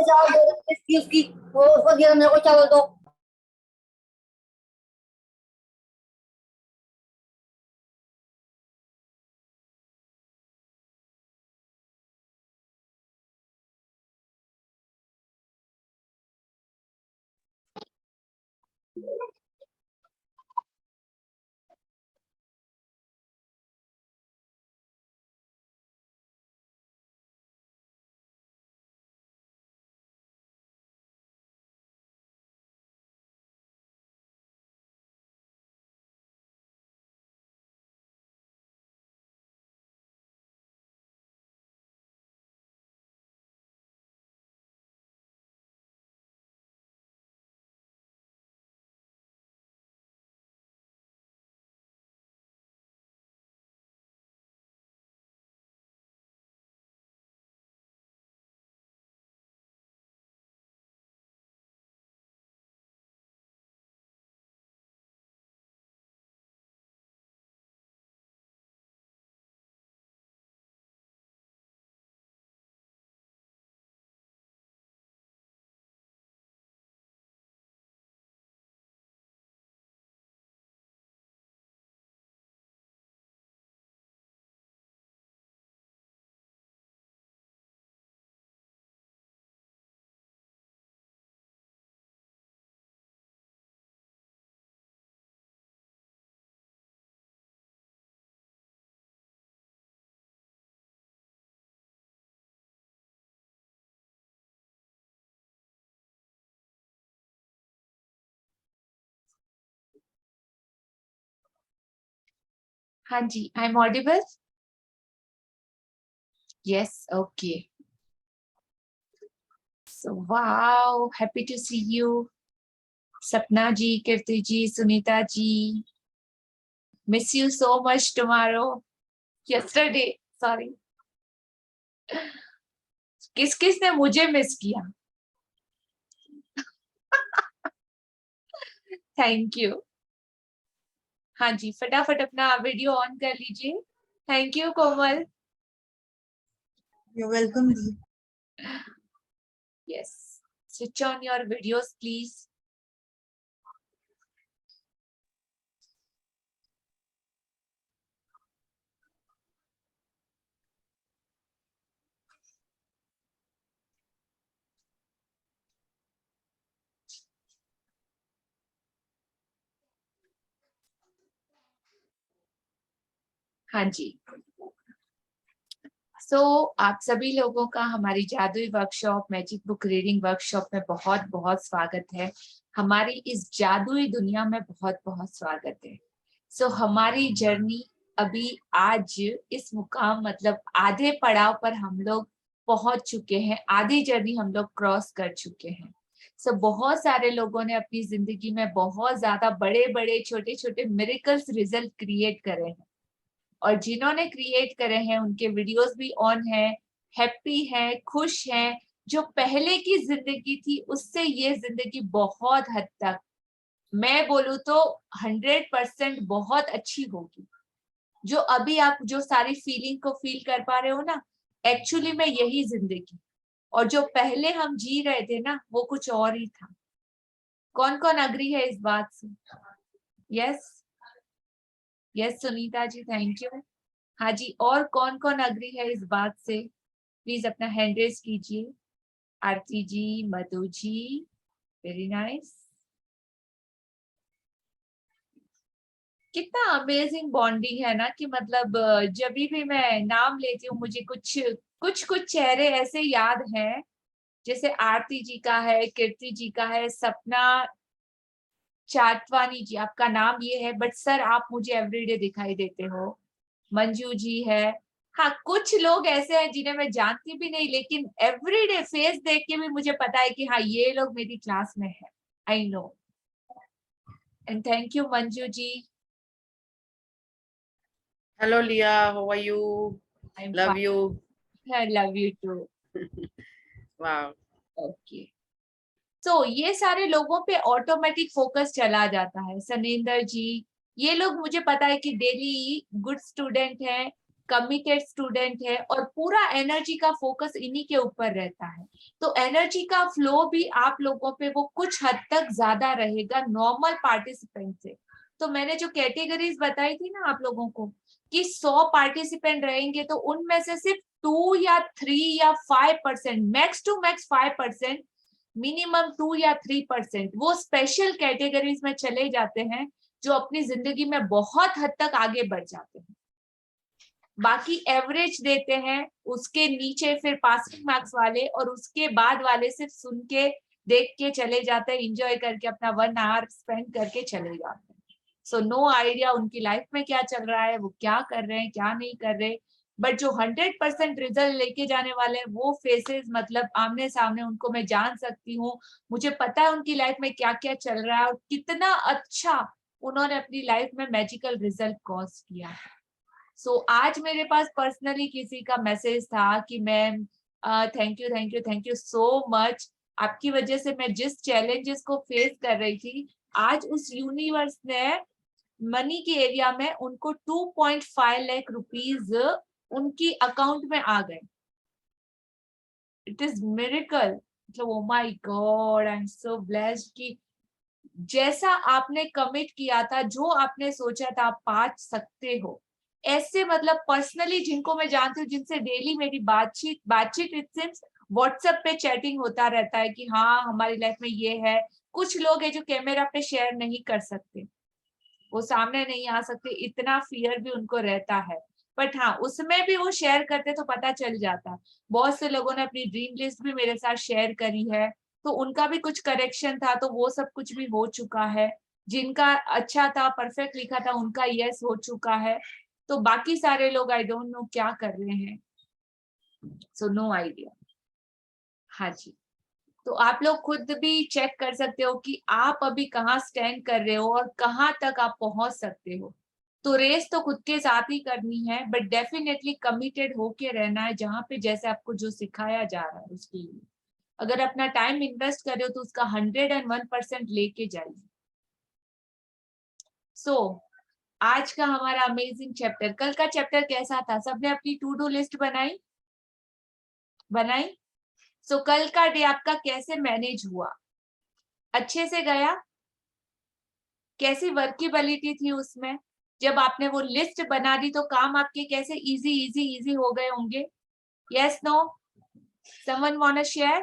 चावल दो इसकी उसकी वो उसको दिया मेरे को चावल दो। हाँ जी, I am audible? Yes, okay. So, wow, happy to see you. Sapna ji, Kirti ji, Sunita ji. Miss you so much tomorrow. Yesterday, sorry. किस किस ने मुझे मिस किया? Thank you. हाँ जी, फटाफट अपना वीडियो ऑन कर लीजिए। Thank you Komal. You're welcome, Dee. Yes, switch on your videos, please. हाँ जी। आप सभी लोगों का हमारी जादुई workshop magic book reading workshop में बहुत बहुत स्वागत है। हमारी इस जादुई दुनिया में बहुत बहुत स्वागत है। हमारी जर्नी अभी आज इस मुकाम मतलब आधे पड़ाव पर हम लोग पहुंच चुके हैं, आधी जर्नी हम लोग क्रॉस कर चुके हैं। सो बहुत सारे लोगों ने अपनी जिंदगी में बहुत ज्यादा बड़े बड़े छोटे छोटे मिरेकल्स रिजल्ट क्रिएट करे हैं, और जिन्होंने क्रिएट करे हैं उनके वीडियोस भी ऑन है, हैप्पी है, खुश हैं। जो पहले की जिंदगी थी उससे ये जिंदगी बहुत हद तक, मैं बोलूं तो 100% बहुत अच्छी होगी। जो अभी आप जो सारी फीलिंग को फील कर पा रहे हो ना, एक्चुअली में यही जिंदगी, और जो पहले हम जी रहे थे ना वो कुछ और ही था। कौन कौन अग्री है इस बात से? Yes yes Sunita ji, thank you. हाँ जी, और कौन कौन अग्री है इस बात से? प्लीज अपना हैंड रेज कीजिए। आरती जी, मधु जी, वेरी नाइस। कितना अमेजिंग बॉन्डिंग है ना, कि मतलब जब भी मैं नाम लेती हूँ मुझे कुछ कुछ कुछ चेहरे ऐसे याद हैं, जैसे आरती जी का है, कीर्ति जी का है, सपना चाटवानी जी, आपका नाम ये है बट सर आप मुझे एवरीडे दिखाई देते हो। मंजू जी है। हाँ, कुछ लोग ऐसे हैं जिन्हें मैं जानती भी नहीं, लेकिन एवरीडे फेस देख के भी मुझे पता है कि हाँ ये लोग मेरी क्लास में है। I know, and thank you Manju ji. Hello, Leah. How are you? I am Love fine, you. I love you too. Wow. Okay, तो ये सारे लोगों पे ऑटोमेटिक फोकस चला जाता है। सनेंद्र जी, ये लोग मुझे पता है कि डेली गुड स्टूडेंट है, कमिटेड स्टूडेंट है, और पूरा एनर्जी का फोकस इन्हीं के ऊपर रहता है। तो एनर्जी का फ्लो भी आप लोगों पे वो कुछ हद तक ज्यादा रहेगा नॉर्मल पार्टिसिपेंट से। तो मैंने जो कैटेगरीज बताई थी ना आप लोगों को, कि 100 पार्टिसिपेंट रहेंगे तो उनमें से सिर्फ 2 या 3 या 5%, मैक्स टू मैक्स 5%, मिनिमम 2 या 3% वो स्पेशल कैटेगरीज में चले जाते हैं, जो अपनी जिंदगी में बहुत हद तक आगे बढ़ जाते हैं। बाकी एवरेज देते हैं, उसके नीचे फिर पासिंग मार्क्स वाले, और उसके बाद वाले सिर्फ सुन के देख के चले जाते हैं, एंजॉय करके अपना 1 आवर स्पेंड करके चले जाते हैं। सो नो आइडिया उनकी लाइफ में क्या चल रहा है, वो क्या कर रहे हैं क्या नहीं कर रहे। बट जो 100% रिजल्ट लेके जाने वाले हैं वो फेसेस, मतलब आमने सामने उनको मैं जान सकती हूँ, मुझे पता है उनकी लाइफ में क्या क्या चल रहा है और कितना अच्छा उन्होंने अपनी लाइफ में मैजिकल रिजल्ट कॉज किया है। सो आज मेरे पास पर्सनली किसी का मैसेज था कि ma'am thank you so much, आपकी वजह से मैं जिस चैलेंजेस को फेस कर रही थी, आज उस यूनिवर्स ने मनी के एरिया में उनको 2.5 लाख रुपीज उनकी अकाउंट में आ गए। It is miracle. मतलब oh my god, I am so blessed कि जैसा आपने कमिट किया था, जो आपने सोचा था आप पा सकते हो, ऐसे मतलब पर्सनली जिनको मैं जानती हूँ, जिनसे डेली मेरी बातचीत इट सिम्स व्हाट्सएप पे चैटिंग होता रहता है कि हाँ हमारी लाइफ में ये है। कुछ लोग हैं जो कैमरा पे शेयर नहीं कर सकते, वो सामने नहीं आ सकते, इतना फियर भी उनको रहता है, बट हाँ उसमें भी वो शेयर करते तो पता चल जाता। बहुत से लोगों ने अपनी ड्रीम लिस्ट भी मेरे साथ शेयर करी है, तो उनका भी कुछ करेक्शन था, तो वो सब कुछ भी हो चुका है। जिनका अच्छा था, परफेक्ट लिखा था, उनका यस हो चुका है। तो बाकी सारे लोग आई डोंट नो क्या कर रहे हैं, सो नो आइडिया। हाँ जी, तो आप लोग खुद भी चेक कर सकते हो कि आप अभी कहाँ स्टैंड कर रहे हो और कहाँ तक आप पहुंच सकते हो। तो रेस तो खुद के साथ ही करनी है, बट डेफिनेटली कमिटेड होके रहना है, जहाँ पे जैसे आपको जो सिखाया जा रहा है उसके लिए अगर अपना टाइम इन्वेस्ट करे हो तो उसका 101% लेके जाइए। सो आज का हमारा अमेजिंग चैप्टर, कल का चैप्टर कैसा था? सबने अपनी टू डू लिस्ट बनाई? सो कल का डे आपका कैसे मैनेज हुआ? अच्छे से गया? कैसी वर्केबिलिटी थी उसमें? जब आपने वो लिस्ट बना दी तो काम आपके कैसे इजी इजी इजी हो गए होंगे? Yes no? Someone want to share?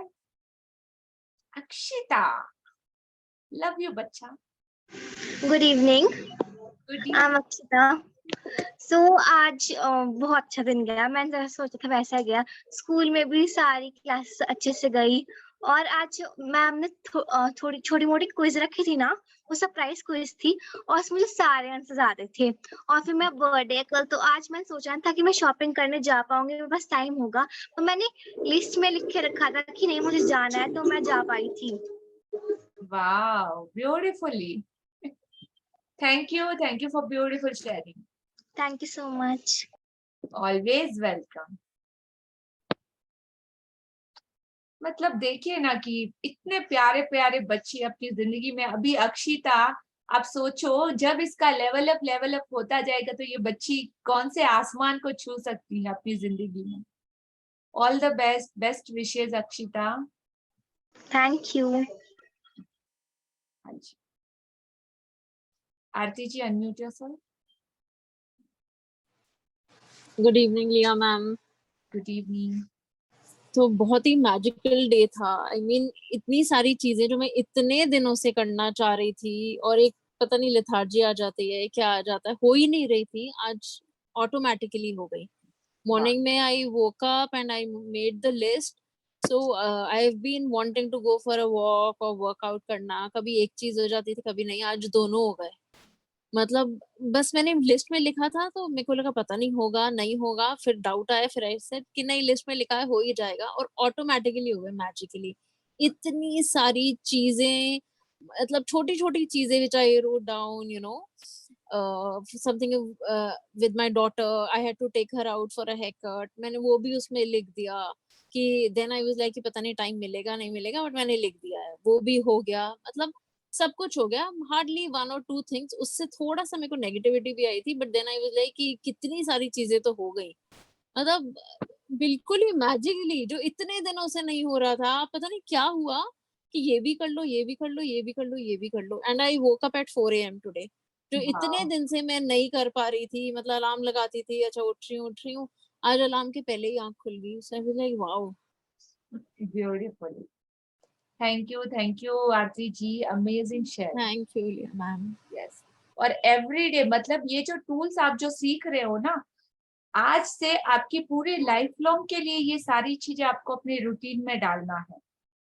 Akshita, love you बच्चा। Good evening, good I am Akshita. So आज बहुत अच्छा दिन गया। मैंने जैसा सोचा था वैसा गया। स्कूल में भी सारी क्लासेस अच्छे से गई और आज मैम ने थोड़ी छोटी मोटी क्विज रखी थी ना, वो सरप्राइज क्विज थी और उसमें मुझे सारे आंसर आ रहे थे। और फिर मेरा बर्थडे है कल, तो आज मैंने सोचा था कि मैं शॉपिंग करने जा पाऊंगी, मेरे पास टाइम होगा, तो मैंने लिस्ट में लिख के रखा था कि नहीं मुझे जाना है, तो मैं जा पाई थी। Wow, beautifully. Thank you for beautiful sharing. Thank you so much. Always welcome. मतलब देखिए ना कि इतने प्यारे प्यारे बच्चे अपनी जिंदगी में। अभी अक्षिता, आप सोचो जब इसका लेवल अप होता जाएगा तो ये बच्ची कौन से आसमान को छू सकती है अपनी जिंदगी में। All the best, best wishes Akshita. Thank you. हाँ जी, आरती जी अनम्यूट योरसेल्फ। गुड इवनिंग लिया मैम। Good evening. तो बहुत ही मैजिकल डे था। आई मीन इतनी सारी चीजें जो मैं इतने दिनों से करना चाह रही थी, और एक पता नहीं लेथार्जी आ जाती है, क्या आ जाता है, हो ही नहीं रही थी, आज ऑटोमेटिकली हो गई। मॉर्निंग में I woke up and I made the list. So I have been wanting to go for a walk और वर्कआउट करना। कभी एक चीज हो जाती थी, कभी नहीं, आज दोनों हो गए। मतलब बस मैंने लिस्ट में लिखा था तो मेरे को लगा पता नहीं होगा नहीं होगा, फिर डाउट आया, फिर आई सेड कि नहीं लिस्ट में लिखा है हो ही जाएगा, और ऑटोमेटिकली हो गया मैजिकली। इतनी सारी चीजें, मतलब छोटी छोटी चीजें which I wrote down, you know, something with my daughter, I had to take her out for a haircut, मैंने वो भी उसमें लिख दिया कि देन आई वाज लाइक कि पता नहीं टाइम मिलेगा नहीं मिलेगा, बट मैंने लिख दिया है, वो भी हो गया। मतलब सब कुछ हो गया, हार्डली 1 or 2 थिंग्स। उससे थोड़ा सा मेरे को नेगेटिविटी भी आई थी, but then I was like कि कितनी सारी चीजें तो हो गई। मतलब बिल्कुल ही मैजिकली, जो इतने दिनों से नहीं हो रहा था, पता नहीं क्या हुआ कि ये भी कर लो ये भी कर लो ये भी कर लो ये भी कर लो, and I woke up at 4 AM today, जो इतने दिन से मैं नहीं कर पा रही थी। मतलब अलार्म लगाती थी, अच्छा उठ रही हूँ, आज अलार्म के पहले ही आंख खुल गई। So I was like wow, beautiful. Thank you Aarti ji, amazing share. Thank you ma'am. Yes, और एवरीडे, मतलब ये जो टूल्स आप जो सीख रहे हो ना, आज से आपकी पूरी लाइफ लॉन्ग के लिए ये सारी चीजें आपको अपनी रूटीन में डालना है।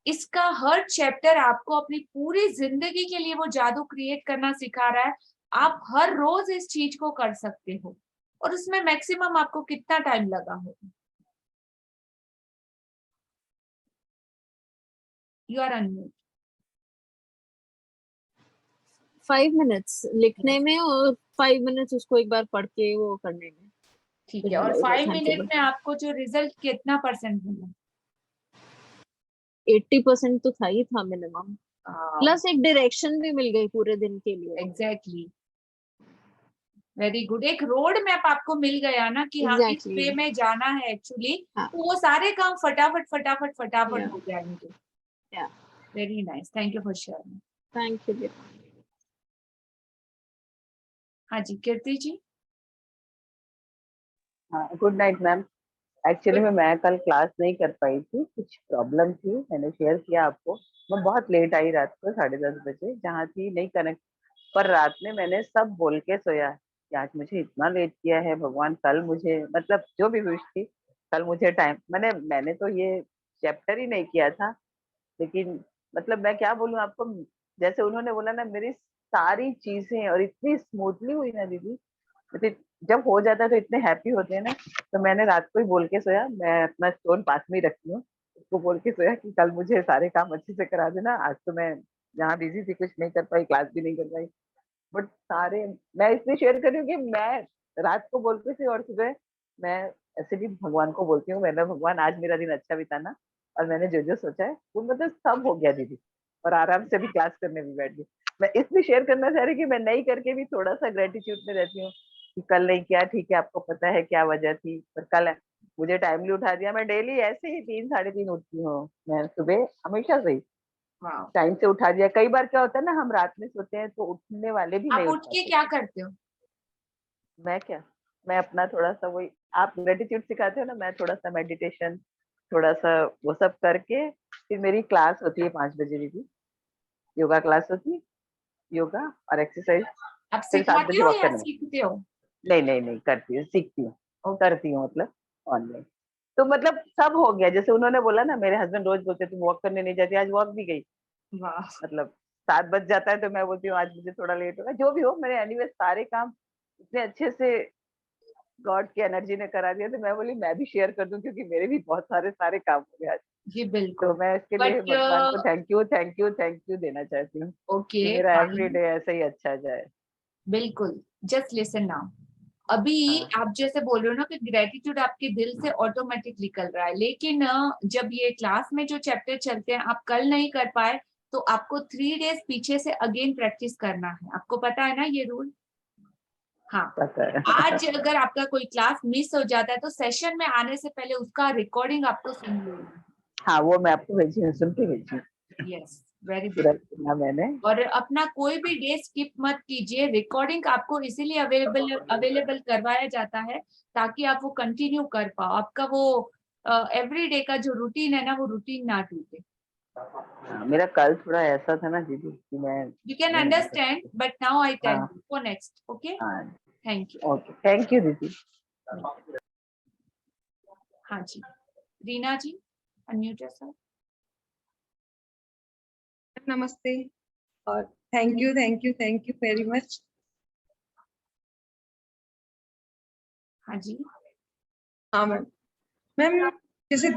इसका हर चैप्टर आपको अपनी पूरी जिंदगी के लिए वो जादू क्रिएट करना सिखा रहा है। आप हर रोज इस चीज को कर सकते हो, और उसमें मैक्सिमम आपको कितना टाइम लगा होगा। You are unmute. 5 मिनट्स लिखने में और 5 मिनट्स उसको एक बार पढ़ के वो करने में। ठीक है, और 5 मिनट में आपको जो रिजल्ट कितना परसेंट मिला? 80% तो था ही था मिनिमम, प्लस एक डायरेक्शन भी मिल गई पूरे दिन के लिए। Exactly, very good. एक रोड मैप आपको मिल गया ना कि हाँ इस Exactly. वे में जाना है एक्चुअली, हाँ. तो वो सारे काम फटाफट फटाफट फटाफट Yeah. हो जाएंगे। Yeah. Very nice, thank you for sharing. Thank you. हाँ जी, कीर्ति जी। हाँ, गुड नाइट मैम। एक्चुअली में मैं कल क्लास नहीं कर पाई थी, कुछ प्रॉब्लम थी, मैंने शेयर किया आपको। मैं बहुत लेट आई रात को 10:30 बजे, जहाँ थी नहीं कनेक्ट, पर रात में मैंने सब बोल के सोया कि आज मुझे इतना लेट किया है भगवान, कल मुझे मतलब जो भी विश थी कल मुझे टाइम, मैंने तो ये चैप्टर ही नहीं किया था, लेकिन मतलब मैं क्या बोलूँ आपको, जैसे उन्होंने बोला ना मेरी सारी चीजें और इतनी स्मूथली हुई ना दीदी, मतलब जब हो जाता है तो इतने हैप्पी होते हैं ना। तो मैंने रात को ही बोल के सोया, मैं अपना फोन पास में ही रखती हूँ, उसको बोल के सोया कि कल मुझे सारे काम अच्छे से करा देना। आज तो मैं जहाँ बिजी थी कुछ नहीं कर पाई, क्लास भी नहीं कर पाई, बट सारे मैं इसलिए शेयर कर रही हूँ कि मैं रात को बोलती थी और सुबह मैं ऐसे भी भगवान को बोलती हूँ, मैंने भगवान आज मेरा दिन अच्छा बिताना, और मैंने जो जो सोचा है वो मतलब सब हो गया दीदी, और आराम से भी क्लास करने भी बैठ गई। मैं इसलिए शेयर करना चाह रही कि मैं नहीं करके भी थोड़ा सा ग्रेटिट्यूड में रहती हूँ कि कल नहीं किया, ठीक है आपको पता है क्या वजह थी, पर कल मुझे टाइमली उठा दिया। मैं डेली ऐसे ही 3 साढ़े 3 उठती हूँ, मैं सुबह हमेशा से ही वाह, टाइम से उठा दिया। कई बार क्या होता है ना, हम रात में सोते हैं तो उठने वाले भी आप नहीं उठ उठ के पाते। क्या करते हो? मैं अपना थोड़ा सा वही आप ग्रेटिट्यूड सिखाते हो ना, मैं थोड़ा सा मेडिटेशन थोड़ा सा वो सब करके, फिर मेरी क्लास होती है 5 बजे दीदी, योगा क्लास होती है, योगा और एक्सरसाइज, आप फिर 7 सिखाते बजे हो वॉक या करने। सीखते हो? नहीं नहीं नहीं, करती हूँ, सीखती हूँ, ओके, करती हूँ मतलब ऑनलाइन। तो मतलब सब हो गया, जैसे उन्होंने बोला ना, मेरे हस्बैंड रोज बोलते तुम वॉक करने नहीं जाती, आज वॉक भी गई। वाह, मतलब 7 बज जाता है तो मैं बोलती हूँ आज मुझे थोड़ा लेट होगा, जो भी हो मेरे एनीवे सारे काम इतने अच्छे से गॉड की एनर्जी ने करा दिया, तो मैं बोली मैं भी शेयर कर दूं, क्योंकि मेरे भी बहुत सारे काम हो गए आज। जी तो बिल्कुल। मैं इसके लिए बट भगवान को थैंक यू देना चाहती हूँ ओके, कि मेरा एवरी डे ऐसा ही अच्छा जाए। बिल्कुल। जस्ट लिसन नाउ, अभी हाँ आप जैसे बोल रहे हो ना कि ग्रेटिट्यूड आपके दिल से ऑटोमेटिक निकल रहा है, लेकिन जब ये क्लास में जो चैप्टर चलते हैं आप कल नहीं कर पाए तो आपको 3 डेज पीछे से अगेन प्रैक्टिस करना है। आपको पता है ना ये रूल? हाँ। पता है। आज अगर आपका कोई क्लास मिस हो जाता है तो सेशन में आने से पहले उसका रिकॉर्डिंग आपको सुन लेना है। हाँ वो मैं आपको भेजी हूँ, सुन के भेजी हूँ, यस, वेरी पूरा गुड। सुना मैंने। और अपना कोई भी डे स्किप मत कीजिए। रिकॉर्डिंग आपको इसीलिए अवेलेबल करवाया जाता है ताकि आप वो कंटिन्यू कर पाओ। आपका वो एवरी डे का जो रूटीन है ना, वो रूटीन ना टूटे। हाँ, मेरा कल थोड़ा ऐसा था ना दीदी कि मैं यू कैन नहीं आ अंडरस्टैंड, सकती। बट नाउ आई टेल हाँ यू फॉर नेक्स्ट। ओके, हाँ thank you. Okay, thank you दीदी। हाँ जी, रीना जी, अनम्यूट योरसेल्फ। नमस्ते और थैंक यू वेरी मच। हाँ जी, हाँ मैम, मैम जैसे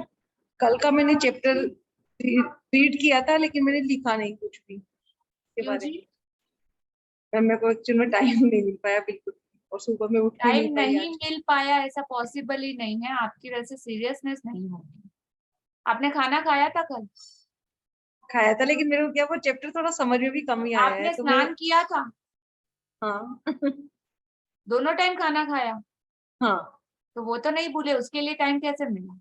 कल का मैंने चैप्टर रीड किया था लेकिन मैंने लिखा नहीं कुछ भी के क्यों बारे जी? में। मैम मेरे को एक्चुअली में टाइम नहीं मिल पाया बिल्कुल, और सुबह में उठ भी टाइम नहीं पाई नहीं आज। मिल पाया ऐसा पॉसिबल ही नहीं है, आपकी वजह से सीरियसनेस नहीं होगी। आपने खाना खाया था कल? खाया था लेकिन मेरे को क्या वो चैप्टर थोड़ा समझ में भी कम ही आया है आपने तो मैं। स्नान किया था? हाँ दोनों टाइम खाना खाया? हाँ तो वो तो नहीं भूले, उसके लिए टाइम कैसे मिला?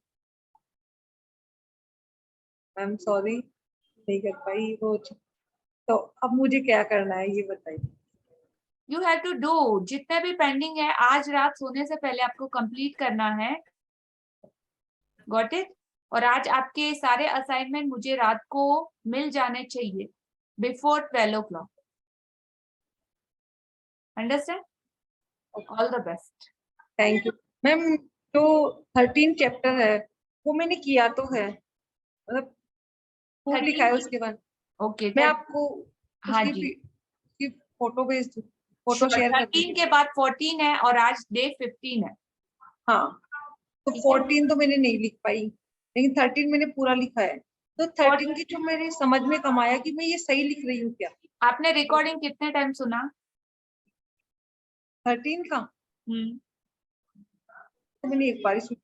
मैम सॉरी, नहीं कर पाई वो। तो अब मुझे क्या करना है ये बताइए। यू हैव टू डू, जितने भी पेंडिंग है आज रात सोने से पहले आपको कंप्लीट करना है। Got it? और आज आपके सारे असाइनमेंट मुझे रात को मिल जाने चाहिए before 12 o'clock। Understand? All the best. Thank you ma'am. जो 13 चैप्टर है वो मैंने किया तो है, मतलब खूब लिखा है 13? उसके बाद। ओके, मैं आपको हाँ जी, उसकी फोटो भेज दूँ, फोटो शेयर कर 13 दूँ। के बाद 14 है और आज डे 15 है। हाँ तो ठीक है। 14 तो मैंने नहीं लिख पाई लेकिन 13 मैंने पूरा लिखा है। तो 13 की जो मेरे समझ में कम आया कि मैं ये सही लिख रही हूँ क्या। आपने रिकॉर्डिंग कितने टाइम सुना? 13 का तो मैंने एक बार ही सुना।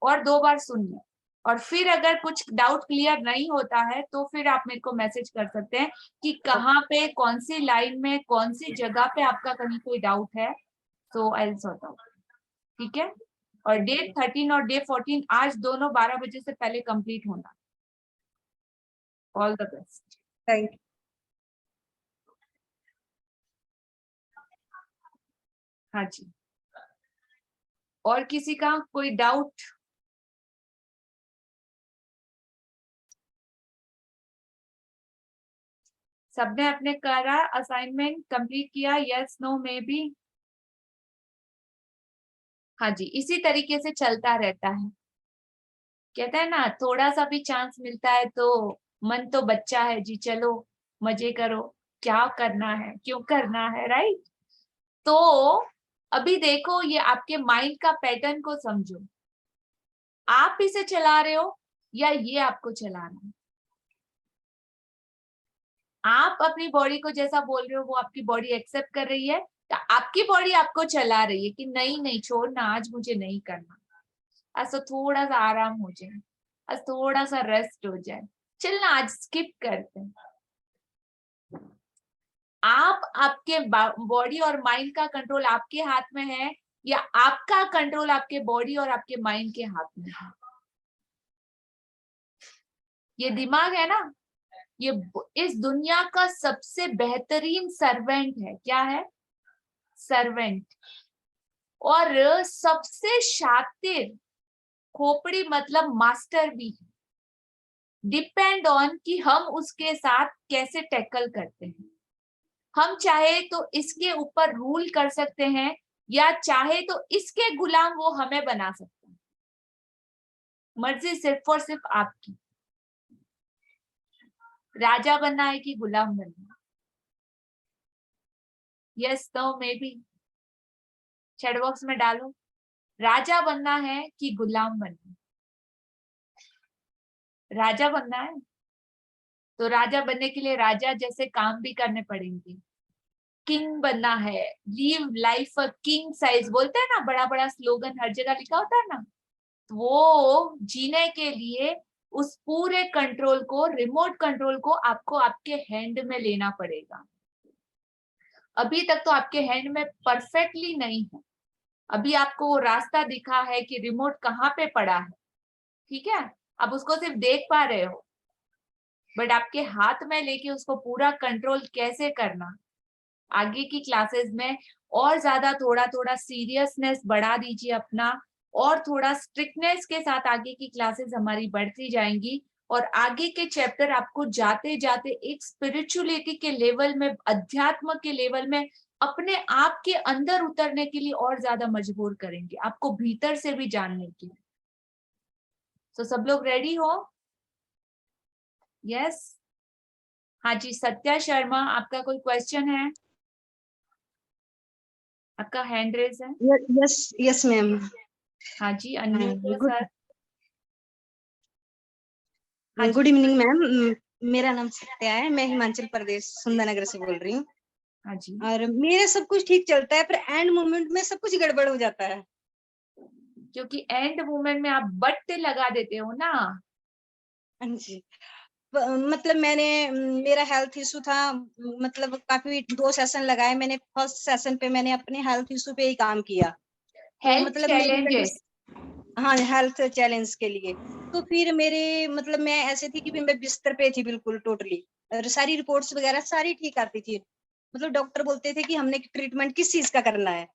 और 2 बार सुनिए, और फिर अगर कुछ डाउट क्लियर नहीं होता है तो फिर आप मेरे को मैसेज कर सकते हैं कि कहाँ पे, कौन सी लाइन में, कौन सी जगह पे आपका कहीं कोई डाउट है, तो आई विल सॉर्ट आउट। ठीक है? और डे 13 और डे 14 आज दोनों 12 बजे से पहले कंप्लीट होना। All the best. Thank you. हाँ जी, और किसी का कोई डाउट? सबने अपने करा, असाइनमेंट कंप्लीट किया? Yes, no, maybe? हाँ जी, इसी तरीके से चलता रहता है। कहते हैं ना, थोड़ा सा भी चांस मिलता है तो मन तो बच्चा है जी, चलो मजे करो, क्या करना है, क्यों करना है, राइट? तो अभी देखो, ये आपके माइंड का पैटर्न को समझो। आप इसे चला रहे हो या ये आपको चला रहा है? आप अपनी बॉडी को जैसा बोल रहे हो वो आपकी बॉडी एक्सेप्ट कर रही है, तो आपकी बॉडी आपको चला रही है कि नहीं नहीं छोड़ना, आज मुझे नहीं करना, आज तो थोड़ा सा आराम हो जाए, आज थोड़ा सा रेस्ट हो जाए, चलना आज स्किप करते हैं। आप, आपके बॉडी और माइंड का कंट्रोल आपके हाथ में है या आपका कंट्रोल आपके बॉडी और आपके माइंड के हाथ में है? ये दिमाग है ना, ये इस दुनिया का सबसे बेहतरीन सर्वेंट है। क्या है? सर्वेंट। और सबसे शातिर खोपड़ी मतलब मास्टर भी है। डिपेंड ऑन कि हम उसके साथ कैसे टैकल करते हैं। हम चाहे तो इसके ऊपर रूल कर सकते हैं या चाहे तो इसके गुलाम वो हमें बना सकते हैं। मर्जी सिर्फ और सिर्फ आपकी। राजा बनना है कि गुलाम बनना? Yes no maybe, chat box में डालो। राजा बनना है कि गुलाम बनना? राजा बनना है तो राजा बनने के लिए राजा जैसे काम भी करने पड़ेंगे। किंग बनना है, leave life a king size बोलते हैं ना, बड़ा बड़ा स्लोगन हर जगह लिखा होता है ना, वो जीने के लिए उस पूरे कंट्रोल को, रिमोट कंट्रोल को आपको आपके हैंड में लेना पड़ेगा। अभी तक तो आपके हैंड में परफेक्टली नहीं है। अभी आपको वो रास्ता दिखा है कि रिमोट कहाँ पे पड़ा है, ठीक है, आप उसको सिर्फ देख पा रहे हो, बट आपके हाथ में लेके उसको पूरा कंट्रोल कैसे करना, आगे की क्लासेस में और ज्यादा थोड़ा थोड़ा सीरियसनेस बढ़ा दीजिए अपना, और थोड़ा स्ट्रिक्टनेस के साथ आगे की क्लासेस हमारी बढ़ती जाएंगी, और आगे के चैप्टर आपको जाते जाते एक स्पिरिचुअलिटी के लेवल में, अध्यात्म के लेवल में अपने आप के अंदर उतरने के लिए और ज्यादा मजबूर करेंगे, आपको भीतर से भी जानने के लिए। तो सब लोग रेडी हो? यस? हाँ जी, सत्या शर्मा, आपका कोई क्वेश्चन है? आपका हैंड रेज है। Yes yes ma'am. हाँ जी, अनम्यूट हो गुड सर। हाँ जी, गुड इवनिंग मैम, मेरा नाम सत्या है, मैं हिमाचल प्रदेश सुंदरनगर से बोल रही हूँ। हाँ जी, और मेरे सब कुछ ठीक चलता है, पर एंड मोमेंट में सब कुछ गड़बड़ हो जाता है। क्योंकि एंड मोमेंट में आप बट लगा देते हो ना। हाँ जी, मतलब मैंने मेरा हेल्थ इशू था, मतलब काफी 2 सेशन लगाए मैंने। फर्स्ट सेशन पे मैंने अपने हेल्थ इशू पे ही काम किया, तो हेल्थ मतलब मेरी चैलेंजेस। हाँ हेल्थ चैलेंज के लिए। तो फिर मेरे मतलब मैं ऐसे थी कि मैं बिस्तर पे थी बिल्कुल टोटली, और सारी रिपोर्ट्स वगैरह सारी ठीक आती थी। मतलब डॉक्टर बोलते थे कि हमने ट्रीटमेंट किस चीज का करना है,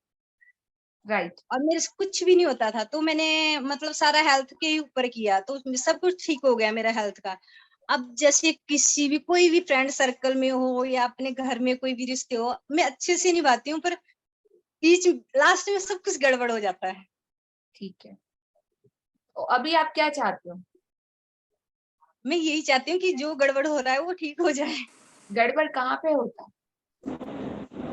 राइट। और मेरे से कुछ भी नहीं होता था। तो मैंने मतलब सारा हेल्थ के ही ऊपर किया, तो सब कुछ ठीक हो गया मेरा हेल्थ का। अब जैसे किसी भी कोई भी फ्रेंड सर्कल में हो या अपने घर में कोई भी रिश्ते हो, मैं अच्छे से निभाती हूँ, पर बीच लास्ट में सब कुछ गड़बड़ हो जाता है। ठीक है, तो अभी आप क्या चाहते हो? मैं यही चाहती हूँ कि जो गड़बड़ हो रहा है वो ठीक हो जाए। गड़बड़ कहाँ पे होता है?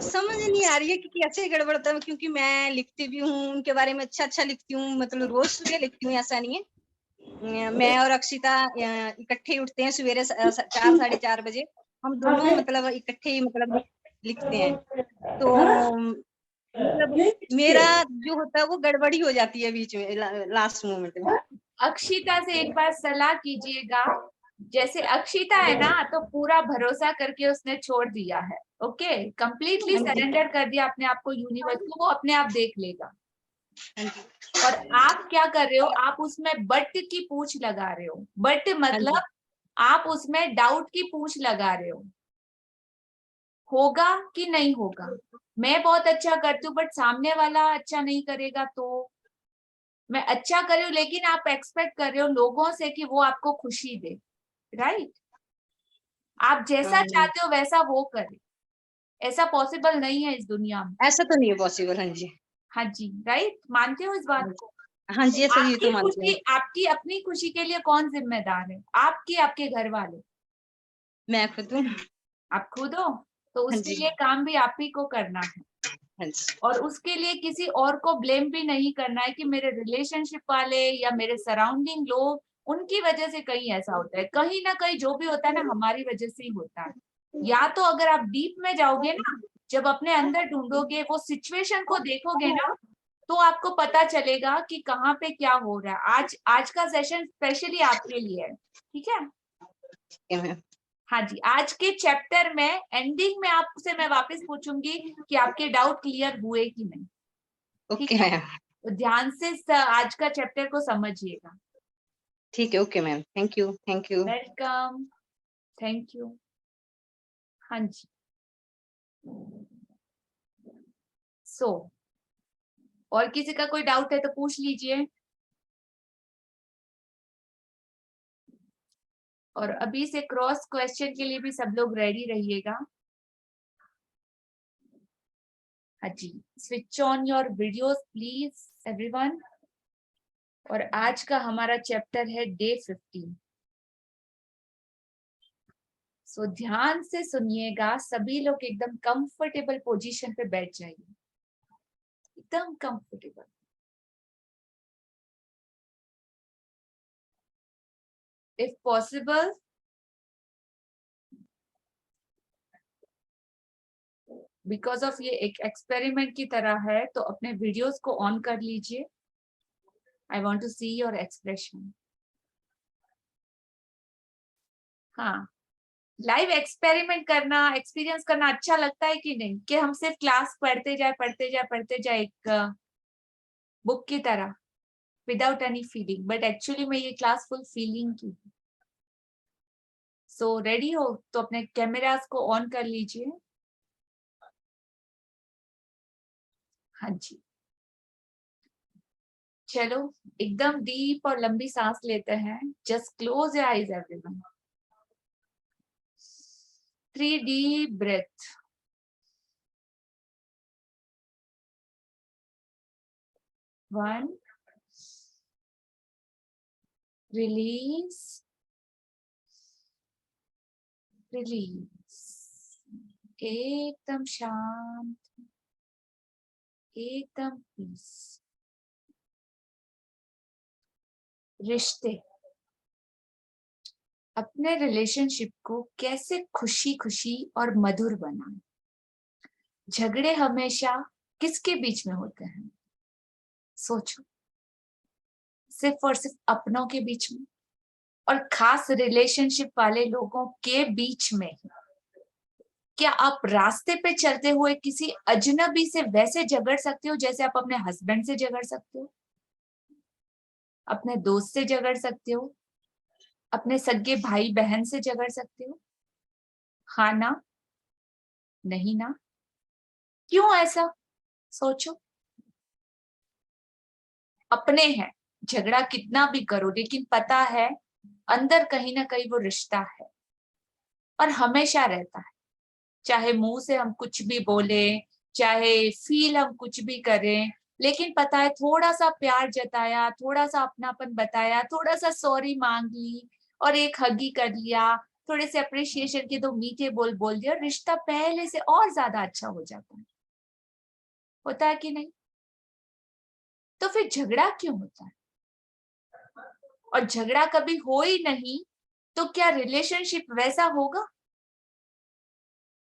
समझ नहीं आ रही है कि कैसे गड़बड़ होता है, क्योंकि मैं लिखती भी हूँ उनके बारे में, अच्छा लिखती हूँ, मतलब रोज सुबह लिखती हूँ, ऐसा नहीं है। मैं और अक्षिता इकट्ठे ही उठते हैं सवेरे 4 साढ़े 4 बजे। हम दोनों मतलब इकट्ठे ही मतलब लिखते हैं। तो मतलब मेरा जो होता है वो गड़बड़ी हो जाती है बीच में, लास्ट मोमेंट में। अक्षिता से एक बार सलाह कीजिएगा। जैसे अक्षिता है ना, तो पूरा भरोसा करके उसने छोड़ दिया है, ओके, कंप्लीटली हाँ जी, सरेंडर कर दिया अपने आप को यूनिवर्स को, वो अपने आप देख लेगा। हाँ जी, और आप क्या कर रहे हो, आप उसमें बट की पूछ लगा रहे हो। बट हाँ मतलब जी, आप उसमें डाउट की पूछ लगा रहे हो, होगा कि नहीं होगा। मैं बहुत अच्छा करती हूँ बट सामने वाला अच्छा नहीं करेगा, तो मैं अच्छा कर रही हूँ लेकिन आप एक्सपेक्ट कर रहे हो लोगों से कि वो आपको खुशी दे, राइट? आप जैसा हाँ, चाहते हो वैसा वो करे, ऐसा पॉसिबल नहीं है इस दुनिया में। ऐसा तो नहीं है पॉसिबल। हाँ जी, हाँ जी, राइट, मानते हो इस बात को? हाँ जी, ऐसा ये तो आपकी मानती खुशी, हूँ। आपकी अपनी खुशी के लिए कौन जिम्मेदार है? आपकी, आपके घर वाले? मैं खुद हूँ। आप खुद हो, तो हाँ उसके जी, लिए काम भी आप ही को करना है। हाँ जी, और उसके लिए किसी और को ब्लेम भी नहीं करना है कि मेरे रिलेशनशिप वाले या मेरे सराउंडिंग लोग, उनकी वजह से कहीं ऐसा होता है। कहीं ना कहीं जो भी होता है ना, हमारी वजह से ही होता है। या तो अगर आप डीप में जाओगे ना, जब अपने अंदर ढूंढोगे, वो सिचुएशन को देखोगे ना, तो आपको पता चलेगा कि कहाँ पे क्या हो रहा है। आज का सेशन स्पेशली आपके लिए है, ठीक है? ठीक है मैम। हाँ जी, आज के चैप्टर में एंडिंग में आपसे मैं वापस पूछूंगी कि आपके डाउट क्लियर हुए कि नहीं, ठीक ओके है? मैम, तो ध्यान से आज का चैप्टर को समझिएगा। ठीक है, okay ma'am, thank you, thank you. Welcome, thank you. हाँ जी, और किसी का कोई डाउट है तो पूछ लीजिए। और अभी से क्रॉस क्वेश्चन के लिए भी सब लोग रेडी रहिएगा। हाँ जी, switch on your videos please everyone. और आज का हमारा चैप्टर है डे 15। सो ध्यान से सुनिएगा, सभी लोग एकदम कंफर्टेबल पोजीशन पे बैठ जाइए, एकदम comfortable. If possible because of ये एक एक्सपेरिमेंट की तरह है, तो अपने वीडियोस को ऑन कर लीजिए। I want to see your expression. हाँ, लाइव एक्सपेरिमेंट करना, एक्सपीरियंस करना अच्छा लगता है कि नहीं? कि हम सिर्फ क्लास पढ़ते जाए एक बुक की तरह, without any feeling, but actually में ये क्लास फुल फीलिंग की। सो रेडी हो तो अपने कैमरास को ऑन कर लीजिए। हाँ जी, चलो एकदम डीप और लंबी सांस लेते हैं। Just close your eyes everyone. 3 deep breath. 1. Release. Release. एकदम शांत, एकदम पीस। रिश्ते, अपने रिलेशनशिप को कैसे खुशी खुशी और मधुर बनाएं। झगड़े हमेशा किसके बीच में होते हैं? सोचो, सिर्फ और सिर्फ अपनों के बीच में, और खास रिलेशनशिप वाले लोगों के बीच में। क्या आप रास्ते पे चलते हुए किसी अजनबी से वैसे झगड़ सकते हो जैसे आप अपने हस्बैंड से झगड़ सकते हो, अपने दोस्त से झगड़ सकते हो, अपने सगे भाई बहन से झगड़ सकते हो? हाँ ना? नहीं ना? क्यों ऐसा? सोचो। अपने हैं, झगड़ा कितना भी करो, लेकिन पता है अंदर कहीं ना कहीं वो रिश्ता है और हमेशा रहता है। चाहे मुंह से हम कुछ भी बोले, चाहे फील हम कुछ भी करें, लेकिन पता है थोड़ा सा प्यार जताया, थोड़ा सा अपनापन बताया, थोड़ा सा सॉरी मांग ली और एक हगी कर लिया, थोड़े से अप्रिशिएशन के 2 मीठे बोल बोल दिया, रिश्ता पहले से और ज्यादा अच्छा हो जाता है। होता है कि नहीं? तो फिर झगड़ा क्यों होता है? और झगड़ा कभी हो ही नहीं तो क्या रिलेशनशिप वैसा होगा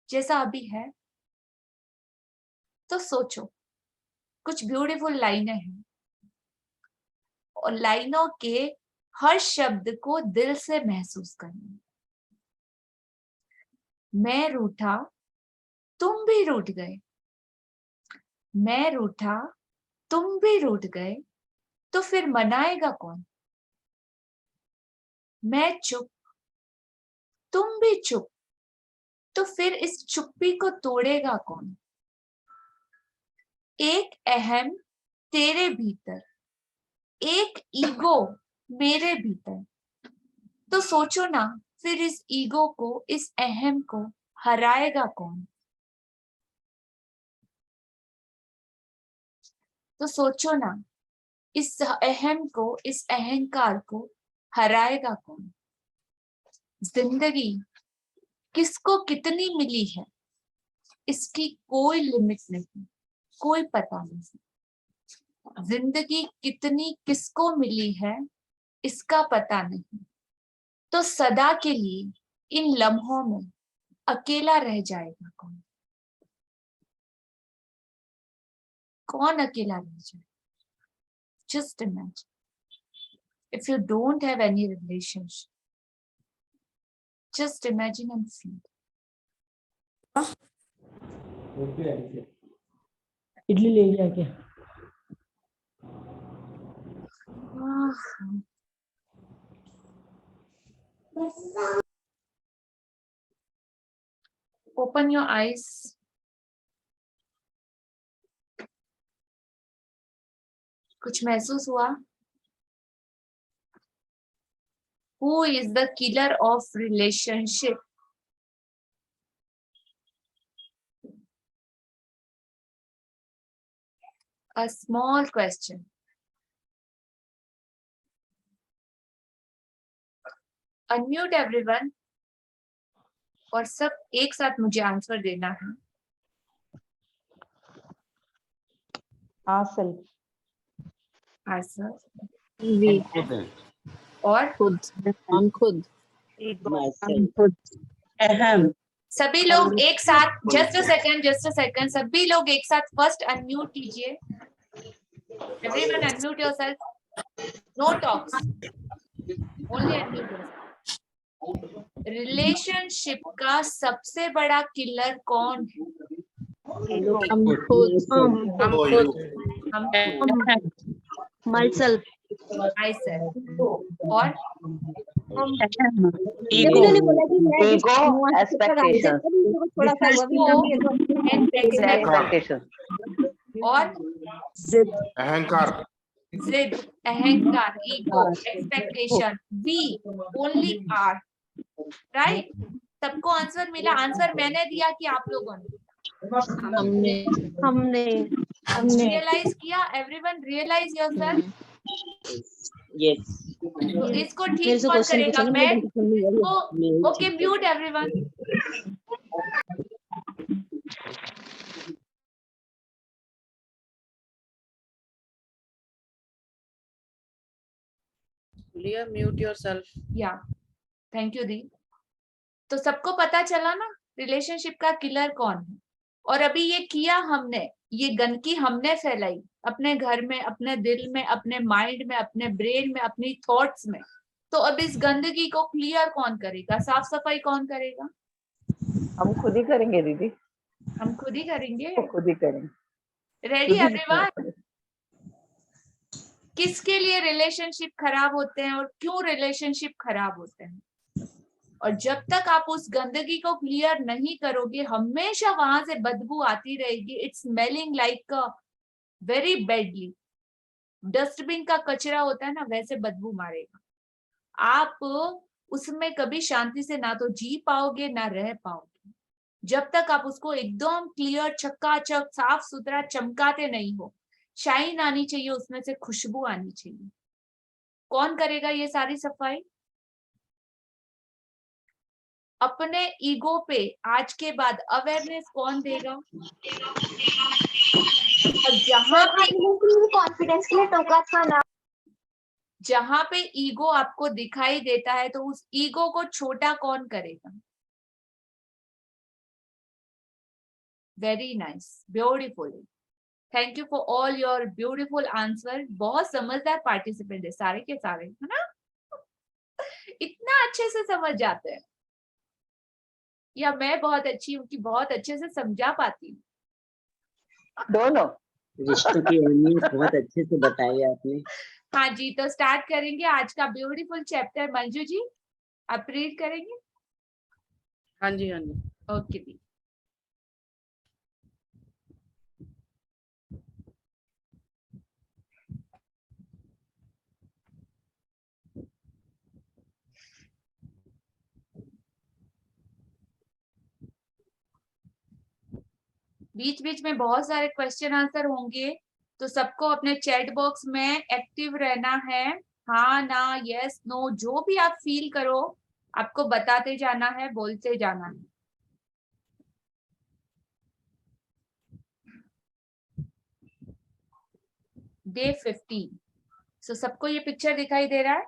जैसा अभी है? तो सोचो, कुछ ब्यूटीफुल लाइनें हैं और लाइनों के हर शब्द को दिल से महसूस करना। मैं रूठा, तुम भी रूठ गए। मैं रूठा, तुम भी रूठ गए, तो फिर मनाएगा कौन? मैं चुप, तुम भी चुप, तो फिर इस चुप्पी को तोड़ेगा कौन? एक अहम तेरे भीतर, एक ईगो मेरे भीतर, तो सोचो ना, फिर इस ईगो को, इस अहम को हराएगा कौन? तो सोचो ना, इस अहम को, इस अहंकार को हराएगा कौन? जिंदगी किसको कितनी मिली है इसकी कोई लिमिट नहीं, कोई पता नहीं। जिंदगी कितनी किसको मिली है इसका पता नहीं। तो सदा के लिए इन लम्हों में अकेला रह जाएगा कौन? कौन अकेला रह जाए? Just imagine if you don't have any relationship. Just imagine and feel. Idli ले लिया क्या? Open your eyes. कुछ महसूस हुआ? Who is the killer of relationship? A small question. Unmute everyone और सब एक साथ मुझे आंसर देना है। ourselves, आंसर वी और खुद, हम खुद, सभी लोग एक साथ, जस्ट अ सेकंड, सभी लोग एक साथ फर्स्ट अनम्यूट कीजिए। Everyone unmute yourself, no talks, only unmute yourself. Relationship का सबसे बड़ा किलर कौन है? हम खुद, हम myself, myself और ego, expectations, थोड़ा सा हुआ भी and expectations, और अहंकार, जिद, अहंकार, ego, expectation, we only are, right? सबको आंसर मिला? आंसर मैंने दिया कि आप लोगों ने? हमने रियलाइज किया? Everyone realize yourself? तो इसको ठीक कौन करेगा? मैं इसको okay, mute everyone. Leah, mute yourself. या थैंक यू दी। तो सबको पता चला ना रिलेशनशिप का किलर कौन है? और अभी ये किया हमने, ये गंदगी हमने फैलाई अपने घर में, अपने दिल में, अपने माइंड में, अपने ब्रेन में, अपनी थॉट्स में। तो अब इस गंदगी को क्लियर कौन करेगा? साफ सफाई कौन करेगा? हम खुद ही करेंगे दीदी, हम खुद ही करेंगे। खुद ही करेंगे। Ready everyone? किसके लिए रिलेशनशिप खराब होते हैं और क्यों रिलेशनशिप खराब होते हैं? और जब तक आप उस गंदगी को क्लियर नहीं करोगे, हमेशा वहां से बदबू आती रहेगी। It's smelling like very badly. Dustbin का कचरा होता है ना, वैसे बदबू मारेगा। आप उसमें कभी शांति से ना तो जी पाओगे ना रह पाओगे, जब तक आप उसको एकदम क्लियर, चकाचक, साफ सुथरा चमकाते नहीं हो। शाइन आनी चाहिए उसमें से, खुशबू आनी चाहिए। कौन करेगा ये सारी सफाई? अपने ईगो पे आज के बाद अवेयरनेस कौन देगा? और कॉन्फिडेंस के लिए टोका था ना। जहां पे ईगो आपको दिखाई देता है तो उस ईगो को छोटा कौन करेगा? Very nice, beautiful. Thank you for all your beautiful answer. बहुत समझदार पार्टिसिपेंट है सारे के सारे, है ना? इतना अच्छे से समझ जाते हैं, या मैं बहुत अच्छी हूँ कि बहुत अच्छे से समझा पाती हूँ? दोनों। रिश्तों की अहमियत बहुत अच्छे से बताई आपने। हाँ जी, तो स्टार्ट करेंगे आज का ब्यूटीफुल चैप्टर। मंजू जी आप रीड करेंगे? हाँ जी, हाँ जी। ओके दी। बीच बीच में बहुत सारे क्वेश्चन आंसर होंगे, तो सबको अपने चैट बॉक्स में एक्टिव रहना है। हाँ ना, यस नो, जो भी आप फील करो आपको बताते जाना है, बोलते जाना है। डे 15। सो सबको ये पिक्चर दिखाई दे रहा है?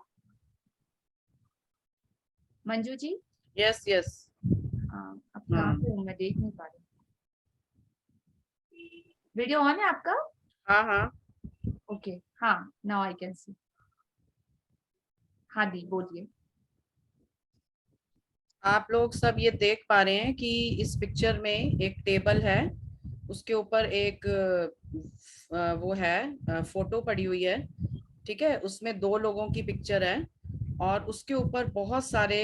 मंजू जी? Yes yes. हाँ, अब कहाँ पे हूँ मैं, देख नहीं पा रही। वीडियो ऑन है आपका? हाँ हाँ। ओके, हाँ, नाउ आई कैन सी। हाँ दी, बोलिए। आप लोग सब ये देख पा रहे हैं कि इस पिक्चर में एक टेबल है, उसके ऊपर एक वो है फोटो पड़ी हुई है, ठीक है? उसमें दो लोगों की पिक्चर है और उसके ऊपर बहुत सारे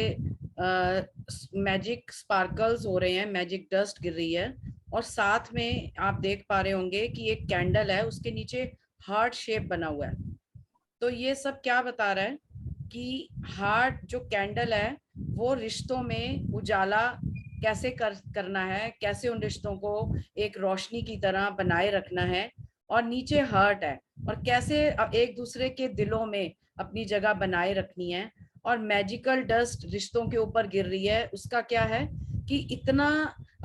मैजिक स्पार्कल्स हो रहे हैं, मैजिक डस्ट गिर रही है। और साथ में आप देख पा रहे होंगे कि एक कैंडल है, उसके नीचे हार्ट शेप बना हुआ है। तो ये सब क्या बता रहा है कि हार्ट जो कैंडल है वो रिश्तों में उजाला कैसे करना है, कैसे उन रिश्तों को एक रोशनी की तरह बनाए रखना है। और नीचे हार्ट है, और कैसे एक दूसरे के दिलों में अपनी जगह बनाए रखनी है। और मैजिकल डस्ट रिश्तों के ऊपर गिर रही है, उसका क्या है कि इतना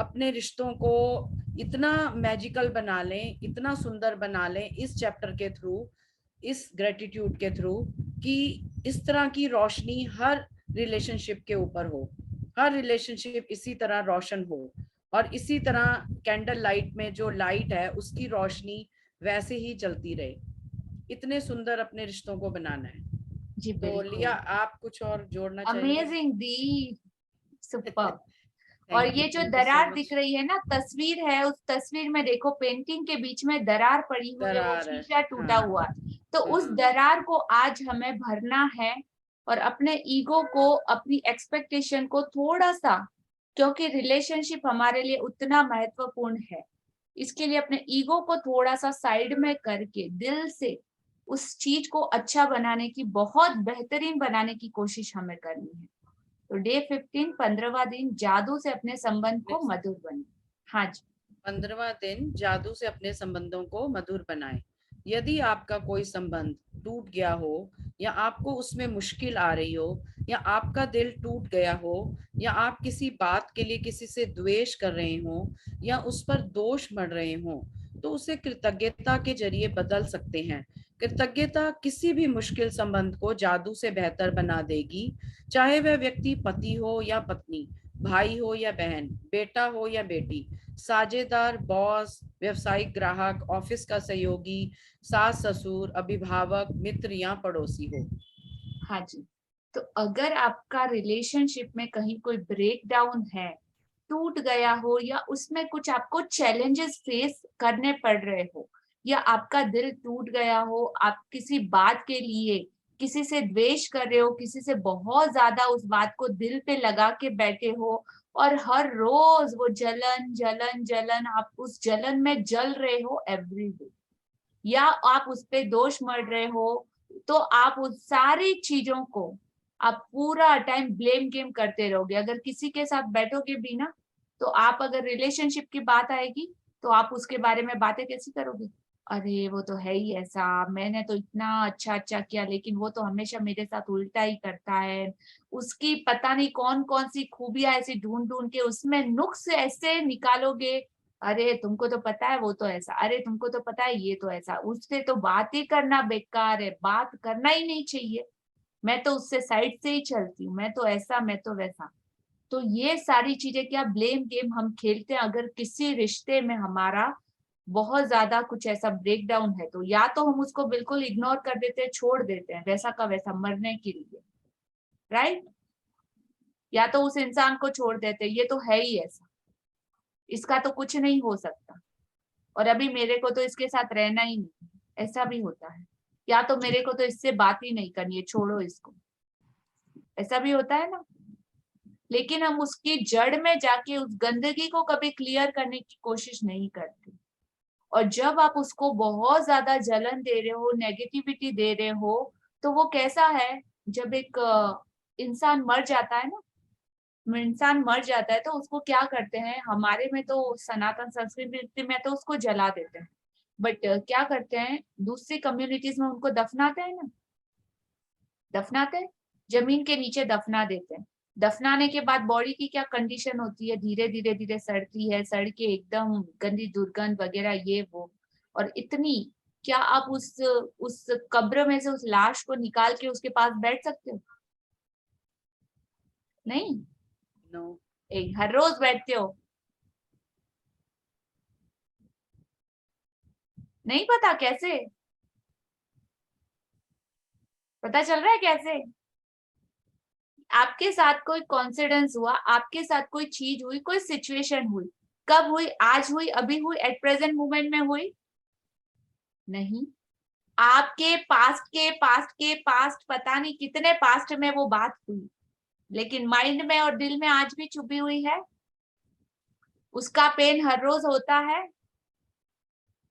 अपने रिश्तों को इतना मैजिकल बना लें, इतना सुंदर बना लें इस चैप्टर के थ्रू, इस ग्रेटिट्यूड के थ्रू, कि इस तरह की रोशनी हर रिलेशनशिप के ऊपर हो, हर रिलेशनशिप इसी तरह रोशन हो, और इसी तरह कैंडल लाइट में जो लाइट है उसकी रोशनी वैसे ही चलती रहे। इतने सुंदर अपने रिश्तों को बनाना है। जी तो बिल्कुल। लिया, आप कुछ और जोड़ना चाहेंगे? अमेजिंग दी, सुपर। और थैंक यू, ये जो थैंक यू सो दरार दिख मच। रही है ना, तस्वीर है, उस तस्वीर में देखो पेंटिंग के बीच में दरार पड़ी हुई है, वो दरार है, शीशा टूटा हाँ, हुआ है। तो उस हाँ, दरार को आज हमें भरना है, और अपने ईगो को, अपनी एक्सपेक्टेशन को थोड़ा सा, क्योंकि रिलेशनशिप हमारे लिए उतना महत्वपूर्ण है, इसके लिए अपने ईगो को थोड़ा सा साइड में करके दिल से उस चीज को अच्छा बनाने की, बहुत बेहतरीन बनाने की कोशिश हमें करनी है। तो डे 15, 15वां दिन, जादू से अपने संबंध को मधुर बनाए। हाँ जी। 15वां दिन, जादू से अपने संबंधों को मधुर बनाएं। यदि आपका कोई संबंध टूट गया हो, या आपको उसमें मुश्किल आ रही हो, या आपका दिल टूट गया हो, या आप किसी बात के लिए किसी से द्वेष कर रहे हो, या उस पर दोष मढ़ रहे हो, तो उसे कृतज्ञता के जरिए बदल सकते हैं। कृतज्ञता किसी भी मुश्किल संबंध को जादू से बेहतर बना देगी, चाहे वह व्यक्ति पति हो या पत्नी, भाई हो या बहन, बेटा हो या बेटी, साझेदार, बॉस, व्यवसायिक ग्राहक, ऑफिस का सहयोगी, सास ससुर, अभिभावक, मित्र या पड़ोसी हो। हाँ जी। तो अगर आपका रिलेशनशिप में कहीं कोई ब्रेक डाउन है, टूट गया हो, या उसमें कुछ आपको चैलेंजेस फेस करने पड़ रहे हो, या आपका दिल टूट गया हो, आप किसी बात के लिए किसी से द्वेष कर रहे हो, किसी से बहुत ज्यादा उस बात को दिल पे लगा के बैठे हो, और हर रोज वो जलन जलन जलन, आप उस जलन में जल रहे हो एवरीडे, या आप उस पे दोष मढ़ रहे हो, तो आप उस सारी चीजों को आप पूरा टाइम ब्लेम गेम करते रहोगे। अगर किसी के साथ बैठोगे भी ना, तो आप, अगर रिलेशनशिप की बात आएगी, तो आप उसके बारे में बातें कैसी करोगे? अरे वो तो है ही ऐसा, मैंने तो इतना अच्छा अच्छा किया, लेकिन वो तो हमेशा मेरे साथ उल्टा ही करता है, उसकी पता नहीं कौन कौन सी खूबियां ऐसी ढूंढ ढूंढ के उसमें नुक्स ऐसे निकालोगे। अरे तुमको तो पता है वो तो ऐसा, अरे तुमको तो पता है ये तो ऐसा, उससे तो बात ही करना बेकार है, बात करना ही नहीं चाहिए, मैं तो उससे साइड से ही चलती हूँ, मैं तो ऐसा, मैं तो वैसा। तो ये सारी चीजें, क्या ब्लेम गेम हम खेलते हैं अगर किसी रिश्ते में हमारा बहुत ज्यादा कुछ ऐसा ब्रेक डाउन है, तो या तो हम उसको बिल्कुल इग्नोर कर देते हैं, छोड़ देते हैं वैसा का वैसा मरने के लिए, राइट? या तो उस इंसान को छोड़ देते हैं, ये तो है ही ऐसा, इसका तो कुछ नहीं हो सकता, और अभी मेरे को तो इसके साथ रहना ही नहीं, ऐसा भी होता है। या तो मेरे को तो इससे बात ही नहीं करनी है, छोड़ो इसको, ऐसा भी होता है ना। लेकिन हम उसकी जड़ में जाके उस गंदगी को कभी क्लियर करने की कोशिश नहीं करते। और जब आप उसको बहुत ज्यादा जलन दे रहे हो, नेगेटिविटी दे रहे हो, तो वो कैसा है, जब एक इंसान मर जाता है ना, इंसान मर जाता है तो उसको क्या करते हैं, हमारे में तो सनातन संस्कृति में तो उसको जला देते हैं, बट क्या करते हैं दूसरी कम्युनिटीज में, उनको दफनाते हैं ना, दफनाते हैं, जमीन के नीचे दफना देते हैं। दफनाने के बाद बॉडी की क्या कंडीशन होती है, धीरे धीरे धीरे सड़ती है, सड़ के एकदम गंदी दुर्गंध वगैरह ये वो, और इतनी, क्या आप उस कब्र में से उस लाश को निकाल के उसके पास बैठ सकते हो? नहीं। नो। हर रोज बैठते हो? नहीं पता कैसे? पता चल रहा है कैसे? आपके साथ कोई कॉन्सिडेंस हुआ, आपके साथ कोई चीज हुई, कोई सिचुएशन हुई, कब हुई? आज हुई, अभी हुई, एट प्रेजेंट मोमेंट में हुई? नहीं। आपके पास्ट पता नहीं कितने पास्ट में वो बात हुई, लेकिन माइंड में और दिल में आज भी छुपी हुई है। उसका पेन हर रोज होता है,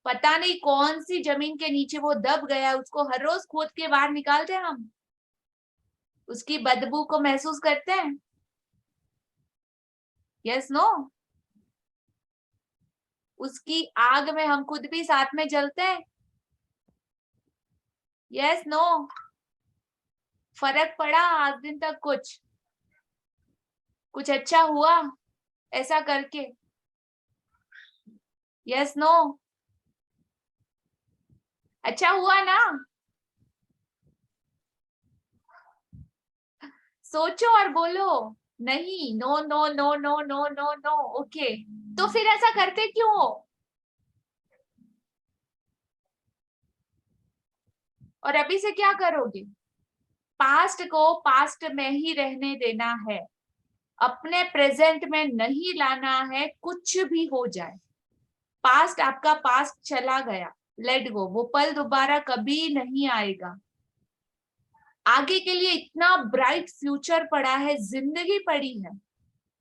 पता नहीं कौन सी जमीन के नीचे वो दब गया, उसको हर रोज खोद के बाहर निकालते हैं हम, उसकी बदबू को महसूस करते हैं। Yes no? उसकी आग में हम खुद भी साथ में जलते हैं। Yes no? फर्क पड़ा आज दिन तक? कुछ अच्छा हुआ ऐसा करके? Yes no? अच्छा हुआ ना? सोचो और बोलो। नहीं, no no no no no no no. Okay, तो फिर ऐसा करते क्यों हो? और अभी से क्या करोगे? पास्ट को पास्ट में ही रहने देना है, अपने प्रेजेंट में नहीं लाना है, कुछ भी हो जाए। पास्ट आपका पास्ट चला गया, लेट गो, वो पल दोबारा कभी नहीं आएगा। आगे के लिए इतना ब्राइट फ्यूचर पड़ा है, जिंदगी पड़ी है,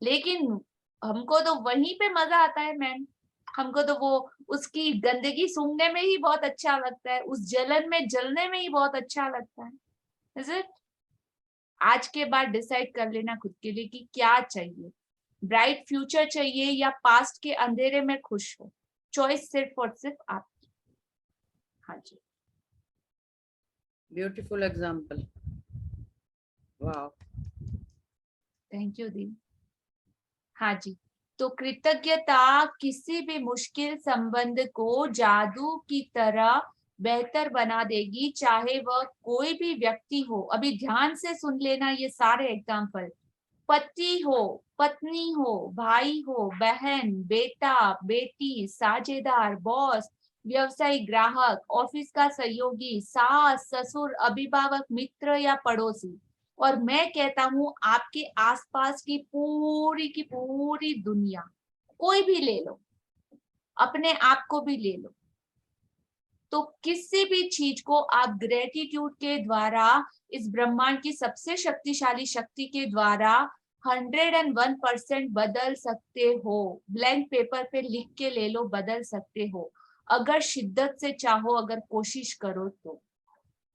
लेकिन हमको तो वहीं पे मजा आता है मैम। हमको तो वो उसकी गंदगी सूंघने में ही बहुत अच्छा लगता है, उस जलन में जलने में ही बहुत अच्छा लगता है। Is it? आज के बाद डिसाइड कर लेना खुद के लिए कि क्या चाहिए, ब्राइट फ्यूचर चाहिए या पास्ट के अंधेरे में खुश हो। चॉइस सिर्फ और सिर्फ आपकी। हाँ जी, ब्यूटीफुल एग्जाम्पल। वाह, थैंक यू दी। हाँ जी, तो कृतज्ञता किसी भी मुश्किल संबंध को जादू की तरह बेहतर बना देगी, चाहे वह कोई भी व्यक्ति हो। अभी ध्यान से सुन लेना ये सारे एग्जाम्पल। पति हो, पत्नी हो, भाई हो, बहन, बेटा, बेटी, साझेदार, बॉस, व्यवसायी, ग्राहक, ऑफिस का सहयोगी, सास, ससुर, अभिभावक, मित्र या पड़ोसी। और मैं कहता हूं आपके आसपास की पूरी दुनिया, कोई भी ले लो, अपने आप को भी ले लो। तो किसी भी चीज को आप ग्रेटिट्यूड के द्वारा, इस ब्रह्मांड की सबसे शक्तिशाली शक्ति के द्वारा 101% बदल सकते हो। ब्लैंक पेपर पे लिख के ले लो, बदल सकते हो अगर शिद्दत से चाहो, अगर कोशिश करो तो,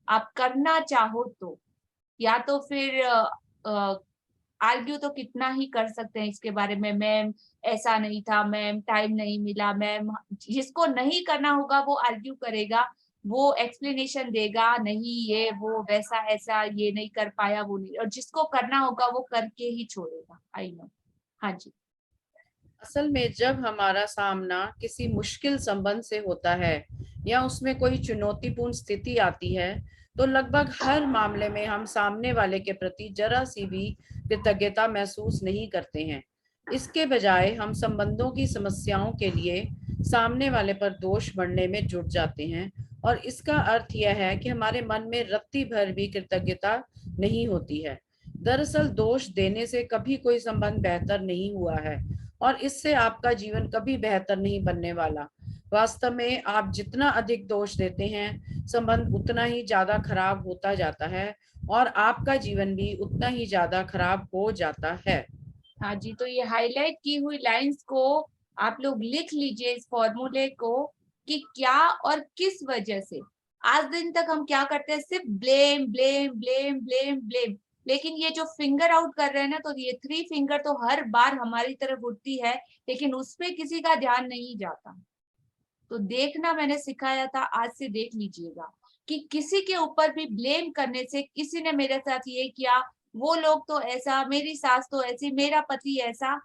आप करना चाहो तो। या तो फिर आर्ग्यू तो कितना ही कर सकते हैं इसके बारे में, मैम ऐसा नहीं था, मैम टाइम नहीं मिला, मैम। जिसको नहीं करना होगा वो आर्ग्यू करेगा, वो एक्सप्लेनेशन देगा, नहीं ये वो वैसा ऐसा, ये नहीं कर पाया, वो नहीं। और जिसको करना होगा वो करके ही छोड़ेगा। I know. हाँ जी, असल में जब हमारा सामना किसी मुश्किल संबंध से होता है या उसमें कोई चुनौतीपूर्ण स्थिति आती है, तो लगभग हर मामले में हम सामने वाले के प्रति जरा सी भी कृतज्ञता महसूस नहीं करते हैं। इसके बजाय हम संबंधों की समस्याओं के लिए सामने वाले पर दोष बढ़ने में जुट जाते हैं, और इसका अर्थ यह है कि हमारे मन में रत्ती भर भी कृतज्ञता नहीं होती है। दरअसल दोष देने से कभी कोई संबंध बेहतर नहीं हुआ है, और इससे आपका जीवन कभी बेहतर नहीं बनने वाला। वास्तव में आप जितना अधिक दोष देते हैं, संबंध उतना ही ज्यादा खराब होता जाता है, और आपका जीवन भी उतना ही ज्यादा खराब हो जाता है। हाँ जी, तो ये हाईलाइट की हुई लाइंस को आप लोग लिख लीजिए, इस फॉर्मूले को, कि क्या और किस वजह से आज दिन तक हम क्या करते हैं, सिर्फ blame blame blame blame blame. लेकिन ये जो फिंगर आउट कर रहे हैं ना, तो ये 3 फिंगर तो हर बार हमारी तरफ उठती है, लेकिन उस पे किसी का ध्यान नहीं जाता। तो देखना मैंने सिखाया था, आज से देख लीजिएगा कि किसी के ऊपर भी ब्लेम करने से, किसी ने मेरे साथ ये किया, वो लोग तो ऐसा, मेरी सास तो ऐसी, मेरा पति ऐसा,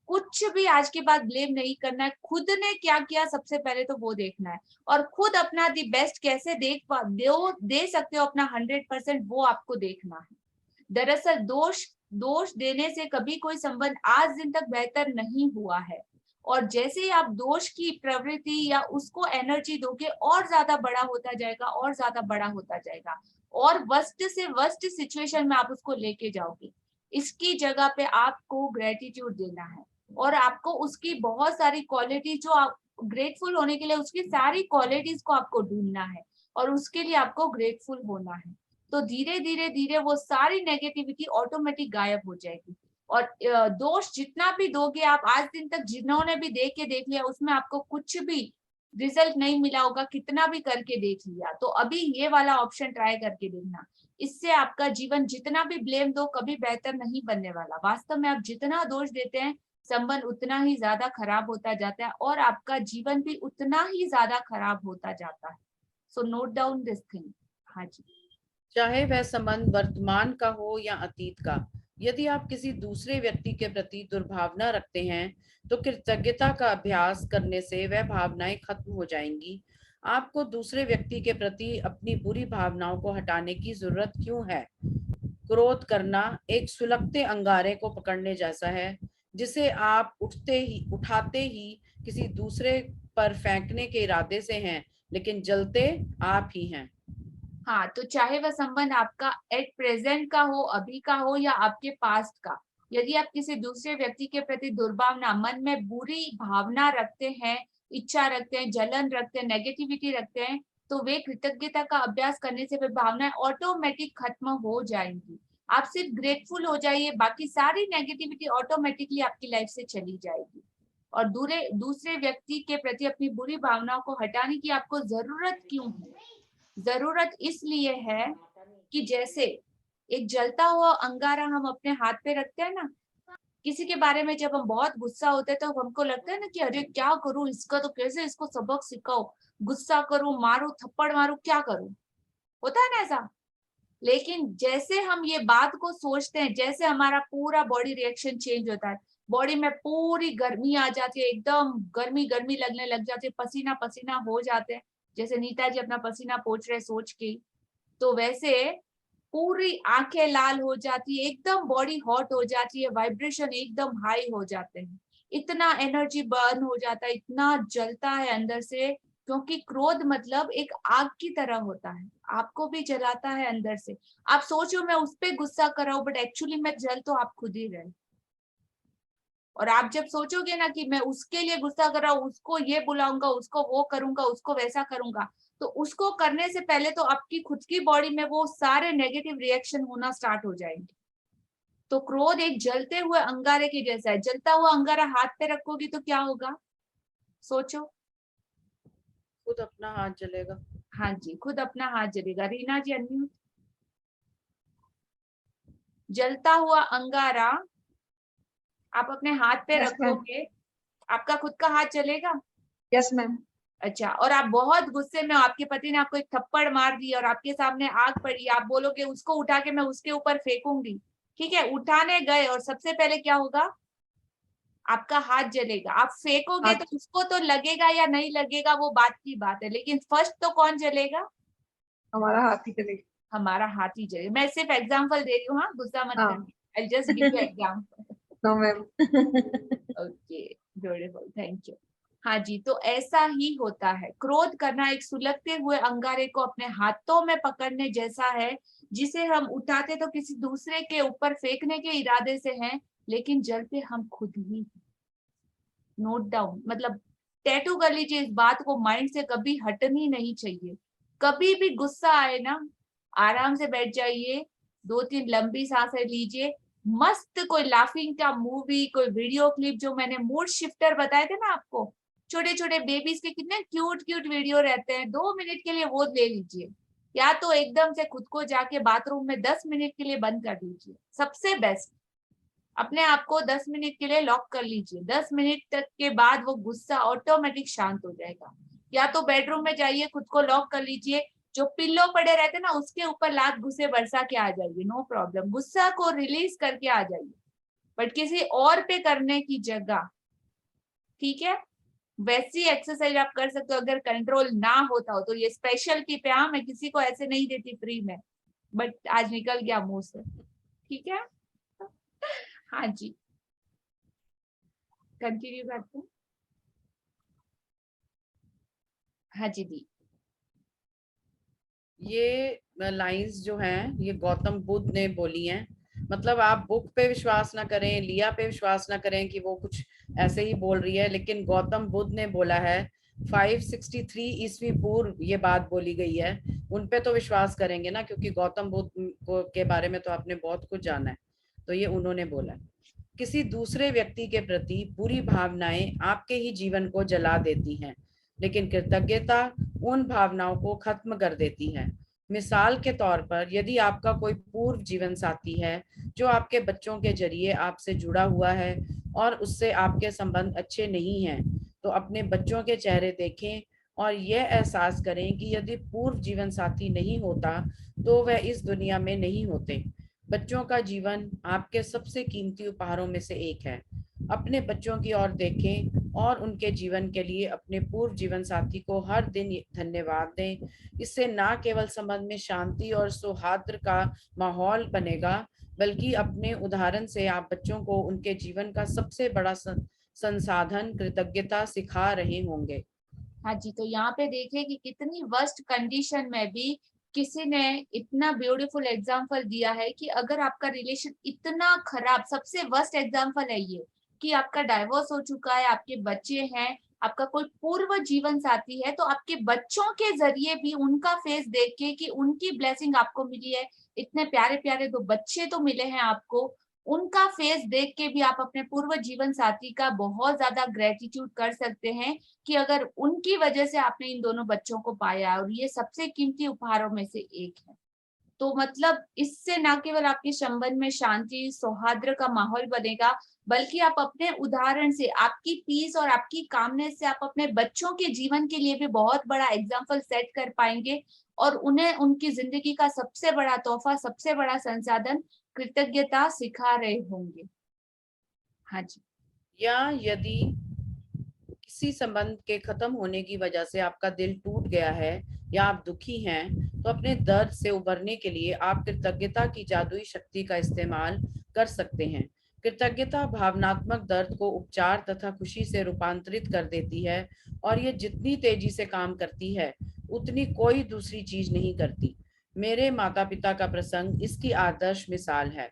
कुछ भी आज के बाद ब्लेम नहीं करना है। खुद ने क्या किया सबसे पहले तो वो देखना है, और खुद अपना दी बेस्ट कैसे दे सकते हो अपना 100%, वो आपको देखना है। दरअसल दोष देने से कभी कोई संबंध आज दिन तक बेहतर नहीं हुआ है, और जैसे ही आप दोष की प्रवृत्ति या उसको एनर्जी दोगे, और ज्यादा बड़ा होता जाएगा, और ज्यादा बड़ा होता जाएगा, और वर्स्ट से वर्स्ट सिचुएशन में आप उसको लेके जाओगे। इसकी जगह पे आपको ग्रेटिट्यूड देना है, और आपको उसकी बहुत सारी क्वालिटी, जो आप ग्रेटफुल होने के लिए उसकी सारी क्वालिटीज को आपको ढूंढना है, और उसके लिए आपको ग्रेटफुल होना है। तो धीरे धीरे धीरे वो सारी नेगेटिविटी ऑटोमेटिक गायब हो जाएगी। और दोष जितना भी दोगे आप, आज दिन तक जिन्होंने भी देख लिया, उसमें आपको कुछ भी रिजल्ट नहीं मिला होगा, कितना भी करके देख लिया। तो अभी ये वाला ऑप्शन ट्राई करके देखना, इससे आपका जीवन जितना भी ब्लेम दो कभी बेहतर नहीं बनने वाला। वास्तव में आप जितना दोष देते हैं, संबंध उतना ही ज्यादा खराब होता जाता है, और आपका जीवन भी उतना ही ज्यादा खराब होता जाता है। So note down this thing. हाँ जी, चाहे वह संबंध वर्तमान का हो या अतीत का। यदि आप किसी दूसरे व्यक्ति के प्रति दुर्भावना रखते हैं तो कृतज्ञता का अभ्यास करने से वह भावनाएं खत्म हो जाएंगी। आपको दूसरे व्यक्ति के प्रति अपनी बुरी भावनाओं को हटाने की जरूरत क्यों है? क्रोध करना एक सुलगते अंगारे को पकड़ने जैसा है, जिसे आप उठाते ही किसी दूसरे पर फेंकने के इरादे से हैं, लेकिन जलते आप ही हैं। हाँ, तो चाहे वह संबंध आपका एट प्रेजेंट का हो, अभी का हो या आपके पास्ट का, यदि आप किसी दूसरे व्यक्ति के प्रति दुर्भावना, मन में बुरी भावना रखते हैं, इच्छा रखते हैं, जलन रखते हैं, नेगेटिविटी रखते हैं, तो वे कृतज्ञता का अभ्यास करने से वे भावनाएं ऑटोमेटिक खत्म हो जाएंगी। आप सिर्फ ग्रेटफुल हो जाइए, बाकी सारी नेगेटिविटी ऑटोमेटिकली आपकी लाइफ से चली जाएगी। और दूसरे व्यक्ति के प्रति अपनी बुरी भावनाओं को हटाने की आपको जरूरत क्यों है? जरूरत इसलिए है कि जैसे एक जलता हुआ अंगारा हम अपने हाथ पे रखते हैं ना, किसी के बारे में जब हम बहुत गुस्सा होते हैं तो हमको लगता है ना कि अरे क्या करूं इसका, तो कैसे इसको सबक सिखाओ, गुस्सा करूं, मारूं, थप्पड़ मारूं, क्या करूं, होता है ना ऐसा। लेकिन जैसे हम ये बात को सोचते हैं, जैसे हमारा पूरा बॉडी रिएक्शन चेंज होता है, बॉडी में पूरी गर्मी आ जाती है, एकदम गर्मी गर्मी लगने लग जाती है, पसीना पसीना हो जाते हैं, जैसे नीता जी अपना पसीना पोंछ रहे सोच के, तो वैसे पूरी आंखें लाल हो जाती है, एकदम बॉडी हॉट हो जाती है, वाइब्रेशन एकदम हाई हो जाते हैं, इतना एनर्जी बर्न हो जाता है, इतना जलता है अंदर से, क्योंकि क्रोध मतलब एक आग की तरह होता है, आपको भी जलाता है अंदर से। आप सोचो मैं उस पे गुस्सा कर रहा हूँ, बट एक्चुअली मैं जल तो आप खुद ही रहे। और आप जब सोचोगे ना कि मैं उसके लिए गुस्सा कर रहा हूँ, उसको ये बुलाऊंगा, उसको वो करूंगा, उसको वैसा करूंगा, तो उसको करने से पहले तो आपकी खुद की बॉडी में वो सारे नेगेटिव रिएक्शन होना स्टार्ट हो जाएंगे। तो क्रोध एक जलते हुए अंगारे के जैसा है। जलता हुआ अंगारा हाथ पे रखोगी तो क्या होगा, सोचो। खुद अपना हाथ जलेगा। हाँ जी, खुद अपना हाथ जलेगा। रीना जी अनम्यूट। जलता हुआ अंगारा आप अपने हाथ पे Yes, ma'am. रखोगे, आपका खुद का हाथ जलेगा। Yes ma'am. अच्छा, और आप बहुत गुस्से में हो, आपके पति ने आपको एक थप्पड़ मार दी और आपके सामने आग पड़ी, आप बोलोगे उसको उठा के मैं उसके ऊपर फेंकूंगी, ठीक है, उठाने गए और सबसे पहले क्या होगा, आपका हाथ जलेगा। आप फेंकोगे तो उसको तो लगेगा या नहीं लगेगा वो बात की बात है, लेकिन फर्स्ट तो कौन जलेगा, हमारा हाथ ही चलेगा। हमारा हाथ ही जलेगा। मैं सिर्फ एग्जांपल दे रही हूँ, हाँ गुस्सा मत हाँ। करना, I just give you example. No ma'am. Okay, beautiful, thank you. हाँ जी, तो ऐसा ही होता है। क्रोध करना एक सुलगते हुए अंगारे को अपने हाथों में पकड़ने जैसा है, जिसे हम उठाते तो किसी दूसरे के ऊपर फेंकने के इरादे से हैं, लेकिन जलते हम खुद ही। नोट डाउन, मतलब टैटू कर लीजिए इस बात को, माइंड से कभी हटनी नहीं चाहिए। कभी भी गुस्सा आए ना, आराम से बैठ जाइए, 2-3 लंबी सांसें लीजिए, मस्त कोई लाफिंग का मूवी, कोई वीडियो क्लिप, जो मैंने मूड शिफ्टर बताए थे ना आपको, छोटे छोटे बेबीज के कितने क्यूट क्यूट वीडियो रहते हैं, 2 मिनट के लिए वो ले लीजिए, या तो एकदम से खुद को जाके बाथरूम में 10 मिनट के लिए बंद कर दीजिए, सबसे बेस्ट। अपने आप को 10 मिनट के लिए लॉक कर लीजिए, 10 मिनट तक के बाद वो गुस्सा ऑटोमेटिक शांत हो जाएगा। या तो बेडरूम में जाइए, खुद को लॉक कर लीजिए, जो पिल्लो पड़े रहते ना उसके ऊपर लात घुसे बरसा के आ जाइए, नो प्रॉब्लम, गुस्सा को रिलीज करके आ जाइए, बट किसी और पे करने की जगह, ठीक है। वैसी एक्सरसाइज आप कर सकते हो, अगर कंट्रोल ना होता हो तो। ये स्पेशल टिप है, हाँ, मैं किसी को ऐसे नहीं देती फ्री में, बट आज निकल गया मुंह से, ठीक है। हाँ जी, कंटिन्यू करते हैं। हाँ जी दी। ये लाइंस जो हैं ये गौतम बुद्ध ने बोली हैं। मतलब आप बुक पे विश्वास ना करें, लिया पे विश्वास ना करें कि वो कुछ ऐसे ही बोल रही है, लेकिन गौतम बुद्ध ने बोला है, 563 ईस्वी पूर्व ये बात बोली गई है। उन पे तो विश्वास करेंगे ना, क्योंकि गौतम बुद्ध के बारे में तो आपने बहुत कुछ जाना है, तो ये उन्होंने बोला है। किसी दूसरे व्यक्ति के प्रति बुरी भावनाएं आपके ही जीवन को जला देती हैं, लेकिन कृतज्ञता उन भावनाओं को खत्म कर देती है। मिसाल के तौर पर, यदि आपका कोई पूर्व जीवन साथी है जो आपके बच्चों के जरिए आपसे जुड़ा हुआ है और उससे आपके संबंध अच्छे नहीं हैं, तो अपने बच्चों के चेहरे देखें और यह एहसास करें कि यदि पूर्व जीवन साथी नहीं होता तो वह इस दुनिया में नहीं होते। बच्चों का जीवन आपके सबसे कीमती उपहारों में से एक है। अपने बच्चों की ओर देखें और उनके जीवन के लिए अपने पूर्व जीवन साथी को हर दिन धन्यवाद दें। इससे न केवल संबंध में शांति और सौहार्द का माहौल बनेगा, बल्कि अपने उदाहरण से आप बच्चों को उनके जीवन का सबसे बड़ा संसाधन कृतज्ञता सिखा रहे होंगे। हाँ जी, तो यहाँ पे देखिए कि कितनी वर्स्ट कंडीशन में भी किसी ने इतना ब्यूटीफुल एग्जाम्पल दिया है कि अगर आपका रिलेशन इतना खराब, सबसे वर्स्ट एग्जाम्पल है ये कि आपका डाइवोर्स हो चुका है, आपके बच्चे हैं, आपका कोई पूर्व जीवन साथी है, तो आपके बच्चों के जरिए भी उनका फेस देख के कि उनकी ब्लेसिंग आपको मिली है, इतने प्यारे प्यारे दो बच्चे तो मिले हैं आपको, उनका फेस देख के भी आप अपने पूर्व जीवन साथी का बहुत ज्यादा ग्रेटिट्यूड कर सकते हैं कि अगर उनकी वजह से आपने इन दोनों बच्चों को पाया, और ये सबसे कीमती उपहारों में से एक है। तो मतलब इससे ना केवल आपके संबंध में शांति सौहार्द का माहौल बनेगा, बल्कि आप अपने उदाहरण से, आपकी पीस और आपकी कामनेस से आप अपने बच्चों के जीवन के लिए भी बहुत बड़ा एग्जाम्पल सेट कर पाएंगे, और उन्हें उनकी जिंदगी का सबसे बड़ा तोहफा, सबसे बड़ा संसाधन कृतज्ञता सिखा रहे होंगे। हाँ जी। या यदि किसी संबंध के खत्म होने की वजह से आपका दिल टूट गया है या आप दुखी हैं, तो अपने दर्द से उबरने के लिए आप कृतज्ञता की जादुई शक्ति का इस्तेमाल कर सकते हैं। कृतज्ञता भावनात्मक दर्द को उपचार तथा खुशी से रूपांतरित कर देती है, और ये जितनी तेजी से काम करती है उतनी कोई दूसरी चीज नहीं करती। मेरे माता पिता का प्रसंग इसकी आदर्श मिसाल है।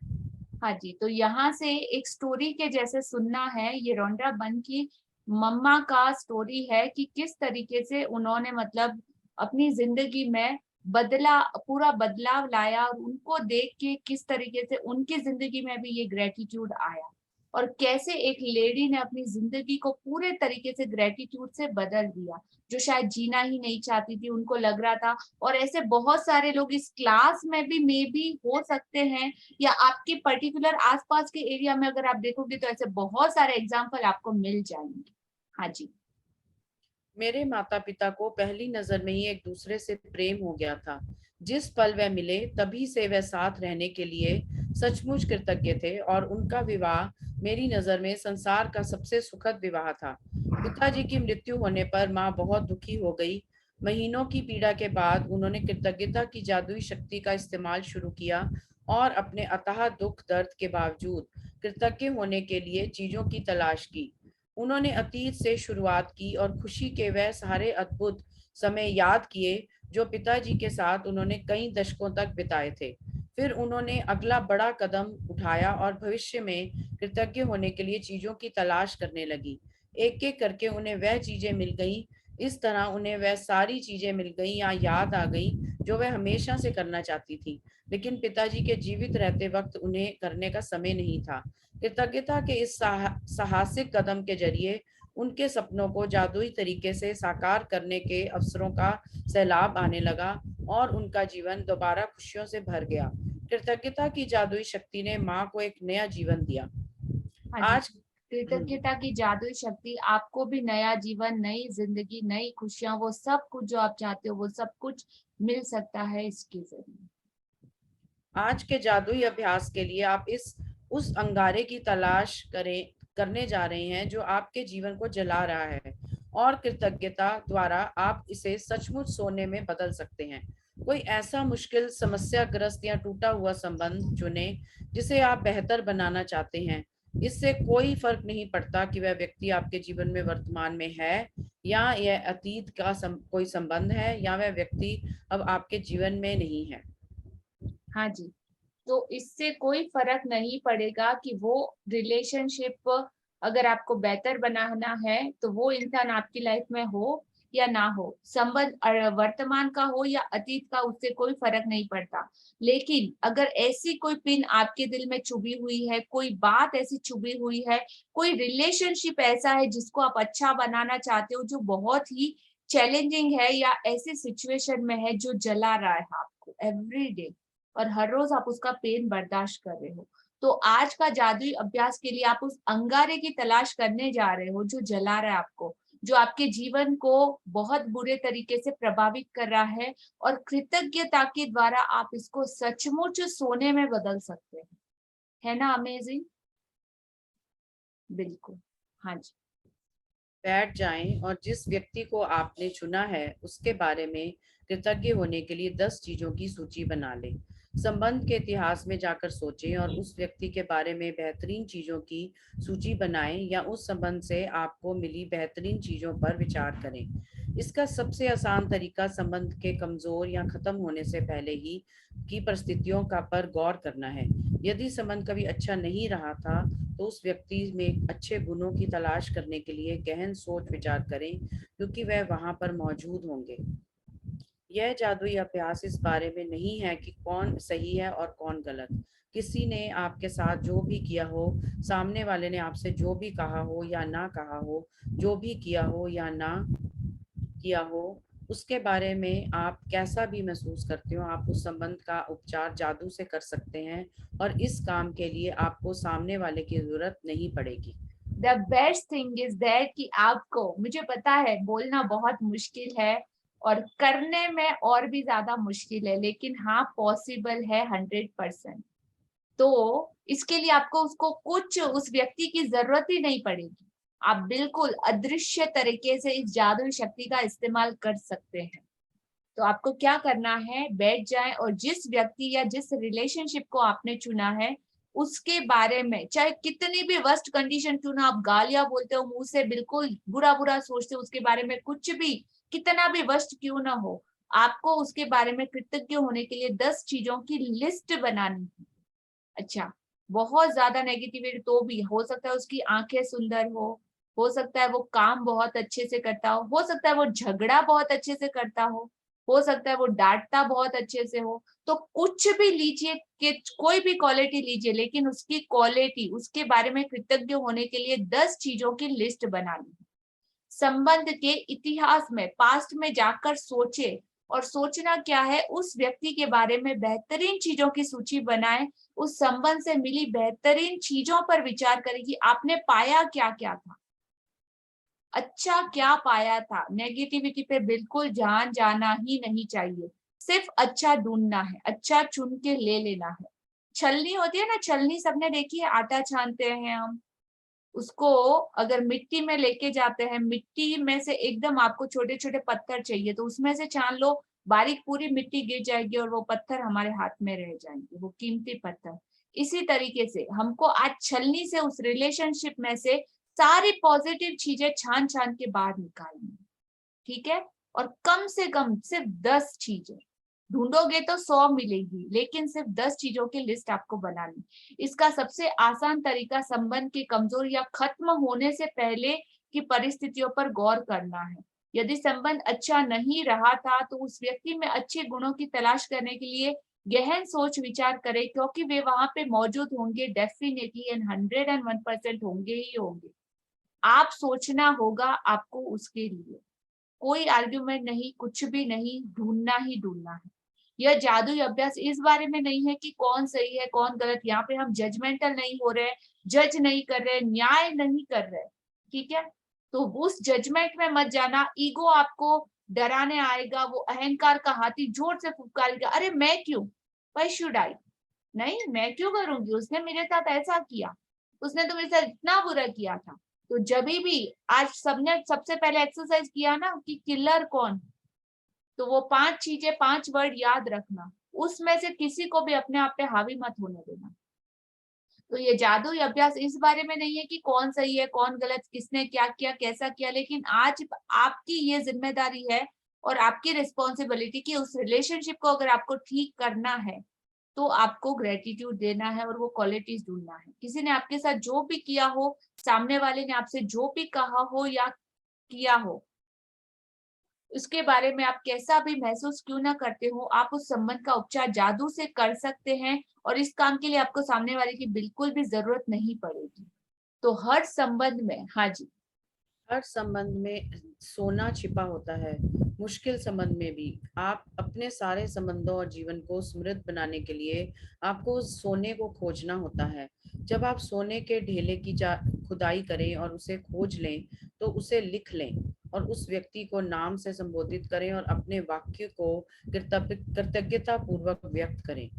हाँ जी, तो यहाँ से एक स्टोरी के जैसे सुनना है, ये रोंडा बन की मम्मा का स्टोरी है कि किस तरीके से उन्होंने मतलब अपनी जिंदगी में पूरा बदलाव लाया, और उनको देख के किस तरीके से उनकी जिंदगी में भी ये ग्रेटिट्यूड आया, और कैसे एक लेडी ने अपनी जिंदगी को पूरे तरीके से ग्रेटिट्यूड से बदल दिया, जो शायद जीना ही नहीं चाहती थी, उनको लग रहा था। और ऐसे बहुत सारे लोग इस क्लास में भी मे बी हो सकते हैं, या आपके पर्टिकुलर आसपास के एरिया में अगर आप देखोगे तो ऐसे बहुत सारे एग्जाम्पल आपको मिल जाएंगे। हाँ जी। मेरे माता पिता को पहली नजर में ही एक दूसरे से प्रेम हो गया था। जिस पल वह मिले तभी से वह साथ रहने के लिए सचमुच कृतज्ञ थे, और उनका विवाह मेरी नजर में संसार का सबसे सुखद विवाह था। पिताजी की मृत्यु होने पर माँ बहुत दुखी हो गई। महीनों की पीड़ा के बाद उन्होंने कृतज्ञता की जादुई शक्ति का इस्तेमाल शुरू किया, और अपने अथाह दुख दर्द के बावजूद कृतज्ञ होने के लिए चीजों की तलाश की। उन्होंने अतीत से शुरुआत की और खुशी के वह सारे अद्भुत समय याद किए जो पिताजी के साथ उन्होंने कई दशकों तक बिताए थे। फिर उन्होंने अगला बड़ा कदम उठाया और भविष्य में कृतज्ञ होने के लिए चीजों की तलाश करने लगी। एक एक करके उन्हें वह चीजें मिल गईं। इस तरह उन्हें वह सारी चीजें मिल गईं या याद आ गईं जो वह हमेशा से करना चाहती थी, लेकिन पिताजी के जीवित रहते वक्त उन्हें करने का समय नहीं था। कृतज्ञता के इस साहसिक कदम के जरिए उनके सपनों को जादुई तरीके से साकार करने के अवसरों का सैलाब आने लगा, और उनका जीवन दोबारा खुशियों से भर गया। कृतज्ञता की जादुई शक्ति ने माँ को एक नया जीवन दिया। आज कृतज्ञता की जादुई शक्ति आपको भी नया जीवन, नई जिंदगी, नई खुशियां, वो सब कुछ जो आप चाहते हो वो सब कुछ मिल सकता है इसके जरिए। आज के जादुई अभ्यास के लिए आप उस अंगारे की तलाश करने जा रहे हैं जो आपके जीवन को जला रहा है, और कृतज्ञता द्वारा आप इसे सचमुच सोने में बदल सकते हैं। कोई ऐसा मुश्किल, समस्याग्रस्त या टूटा हुआ संबंध चुनें जिसे आप बेहतर बनाना चाहते हैं। इससे कोई फर्क नहीं पड़ता कि वह व्यक्ति आपके जीवन में वर्तमान में है या यह अतीत का कोई संबंध है, या वह व्यक्ति अब आपके जीवन में नहीं है। हाँ जी, तो इससे कोई फर्क नहीं पड़ेगा कि वो रिलेशनशिप अगर आपको बेहतर बनाना है तो वो इंसान आपकी लाइफ में हो या ना हो, संबंध वर्तमान का हो या अतीत का, उससे कोई फर्क नहीं पड़ता। लेकिन अगर ऐसी कोई पिन आपके दिल में चुभी हुई है, कोई बात ऐसी चुभी हुई है, कोई रिलेशनशिप ऐसा है जिसको आप अच्छा बनाना चाहते हो, जो बहुत ही चैलेंजिंग है या ऐसी सिचुएशन में है जो जला रहा है आपको एवरी डे, और हर रोज आप उसका पेन बर्दाश्त कर रहे हो, तो आज का जादुई अभ्यास के लिए आप उस अंगारे की तलाश करने जा रहे हो जो जला रहा है आपको, जो आपके जीवन को बहुत बुरे तरीके से प्रभावित कर रहा है, और कृतज्ञता के द्वारा आप इसको सचमुच सोने में बदल सकते हैं। है ना अमेजिंग? बिल्कुल, हाँ जी। बैठ जाएं और जिस व्यक्ति को आपने चुना है उसके बारे में कृतज्ञ होने के लिए 10 चीजों की सूची बना लें। संबंध के इतिहास में जाकर सोचें और उस व्यक्ति के बारे में बेहतरीन चीजों की सूची बनाएं या उस संबंध से आपको मिली बेहतरीन चीजों पर विचार करें। इसका सबसे आसान तरीका संबंध के कमजोर या खत्म होने से पहले ही की परिस्थितियों का पर गौर करना है। यदि संबंध कभी अच्छा नहीं रहा था तो उस व्यक्ति में अच्छे गुणों की तलाश करने के लिए गहन सोच विचार करें, क्योंकि वह वहां पर मौजूद होंगे। यह जादुई अभ्यास इस बारे में नहीं है कि कौन सही है और कौन गलत। किसी ने आपके साथ जो भी किया हो, सामने वाले ने आपसे जो भी कहा हो या ना कहा हो, जो भी किया हो या ना किया हो, उसके बारे में आप कैसा भी महसूस करते हो, आप उस संबंध का उपचार जादू से कर सकते हैं और इस काम के लिए आपको सामने वाले की जरूरत नहीं पड़ेगी। The best thing is that कि आपको, मुझे पता है बोलना बहुत मुश्किल है और करने में और भी ज्यादा मुश्किल है, लेकिन हाँ पॉसिबल है 100%। तो इसके लिए आपको उसको कुछ उस व्यक्ति की जरूरत ही नहीं पड़ेगी। आप बिल्कुल अदृश्य तरीके से इस जादुई शक्ति का इस्तेमाल कर सकते हैं। तो आपको क्या करना है, बैठ जाएं और जिस व्यक्ति या जिस रिलेशनशिप को आपने चुना है उसके बारे में, चाहे कितनी भी वर्स्ट कंडीशन क्यों ना, आप गालियां बोलते हो, मुंह से बिल्कुल बुरा बुरा सोचते हो उसके बारे में, कुछ भी कितना भी वर्स्ट क्यों ना हो, आपको उसके बारे में कृतज्ञ होने के लिए 10 चीजों की लिस्ट बनानी है। अच्छा, बहुत ज्यादा नेगेटिविटी तो भी हो सकता है उसकी आंखें सुंदर हो सकता है वो काम बहुत अच्छे से करता हो सकता है वो झगड़ा बहुत अच्छे से करता हो सकता है वो डांटता बहुत अच्छे से हो। तो कुछ भी लीजिए, कि कोई भी क्वालिटी लीजिए, लेकिन उसकी क्वालिटी, उसके बारे में कृतज्ञ होने के लिए 10 चीजों की लिस्ट बनानी है। संबंध के इतिहास में, पास्ट में जाकर सोचे, और सोचना क्या है, उस व्यक्ति के बारे में बेहतरीन चीजों की सूची बनाएं, उस संबंध से मिली बेहतरीन चीजों पर विचार करें कि आपने पाया क्या क्या था, अच्छा क्या पाया था। नेगेटिविटी पे बिल्कुल ध्यान जाना ही नहीं चाहिए, सिर्फ अच्छा ढूंढना है, अच्छा चुन के ले लेना है। छलनी होती है ना, छलनी सबने देखी है, आटा छानते हैं हम, उसको अगर मिट्टी में लेके जाते हैं, मिट्टी में से एकदम आपको छोटे छोटे पत्थर चाहिए तो उसमें से छान लो, बारीक पूरी मिट्टी गिर जाएगी और वो पत्थर हमारे हाथ में रह जाएंगे, वो कीमती पत्थर। इसी तरीके से हमको आज छलनी से, उस रिलेशनशिप में से सारी पॉजिटिव चीजें छान छान के बाहर निकालनी, ठीक है। और कम से कम सिर्फ 10 चीजें ढूंढोगे तो 100 मिलेगी, लेकिन सिर्फ 10 चीजों की लिस्ट आपको बनानी। इसका सबसे आसान तरीका संबंध के कमजोर या खत्म होने से पहले की परिस्थितियों पर गौर करना है। यदि संबंध अच्छा नहीं रहा था तो उस व्यक्ति में अच्छे गुणों की तलाश करने के लिए गहन सोच विचार करें, क्योंकि वे वहां पे मौजूद होंगे, डेफिनेटली एंड 101% होंगे ही होंगे। आप सोचना होगा आपको उसके लिए, कोई आर्ग्यूमेंट नहीं, कुछ भी नहीं, ढूंढना ही ढूंढना है। यह जादुई अभ्यास इस बारे में नहीं है कि कौन सही है कौन गलत, यहाँ पे हम जजमेंटल नहीं हो रहे, जज नहीं कर रहे, न्याय नहीं कर रहे, ठीक है। तो उस जजमेंट में मत जाना, ईगो आपको डराने आएगा, वो अहंकार का हाथी जोर से फुफकारेगा, अरे मैं क्यों, व्हाई शुड आई, नहीं मैं क्यों करूंगी, उसने मेरे साथ ऐसा किया, उसने तो मेरे साथ इतना बुरा किया था। तो जब भी आज सबने सबसे पहले एक्सरसाइज किया ना कि किलर कौन, तो वो 5 चीजें, 5 वर्ड याद रखना, उसमें से किसी को भी अपने आप पे हावी मत होने देना। तो ये जादुई अभ्यास इस बारे में नहीं है कि कौन सही है कौन गलत, किसने क्या किया कैसा किया, लेकिन आज आपकी ये जिम्मेदारी है और आपकी रिस्पॉन्सिबिलिटी कि उस रिलेशनशिप को अगर आपको ठीक करना है तो आपको ग्रेटिट्यूड देना है और वो क्वालिटीज ढूंढना है। किसी ने आपके साथ जो भी किया हो, सामने वाले ने आपसे जो भी कहा हो या किया हो, उसके बारे में आप कैसा भी महसूस क्यों ना करते हो, आप उस संबंध का उपचार जादू से कर सकते हैं और इस काम के लिए आपको सामने वाले की बिल्कुल भी जरूरत नहीं पड़ेगी। तो हर संबंध में, हाँ जी, हर संबंध में सोना छिपा होता है, मुश्किल संबंध में भी। आप अपने सारे संबंधों और जीवन को समृद्ध बनाने के लिए आपको उस सोने को खोजना होता है। जब आप सोने के ढेले की खुदाई करें और उसे खोज लें, तो उसे लिख लें और उस व्यक्ति को नाम से संबोधित करें और अपने वाक्य को कृतज्ञता पूर्वक व्यक्त करें।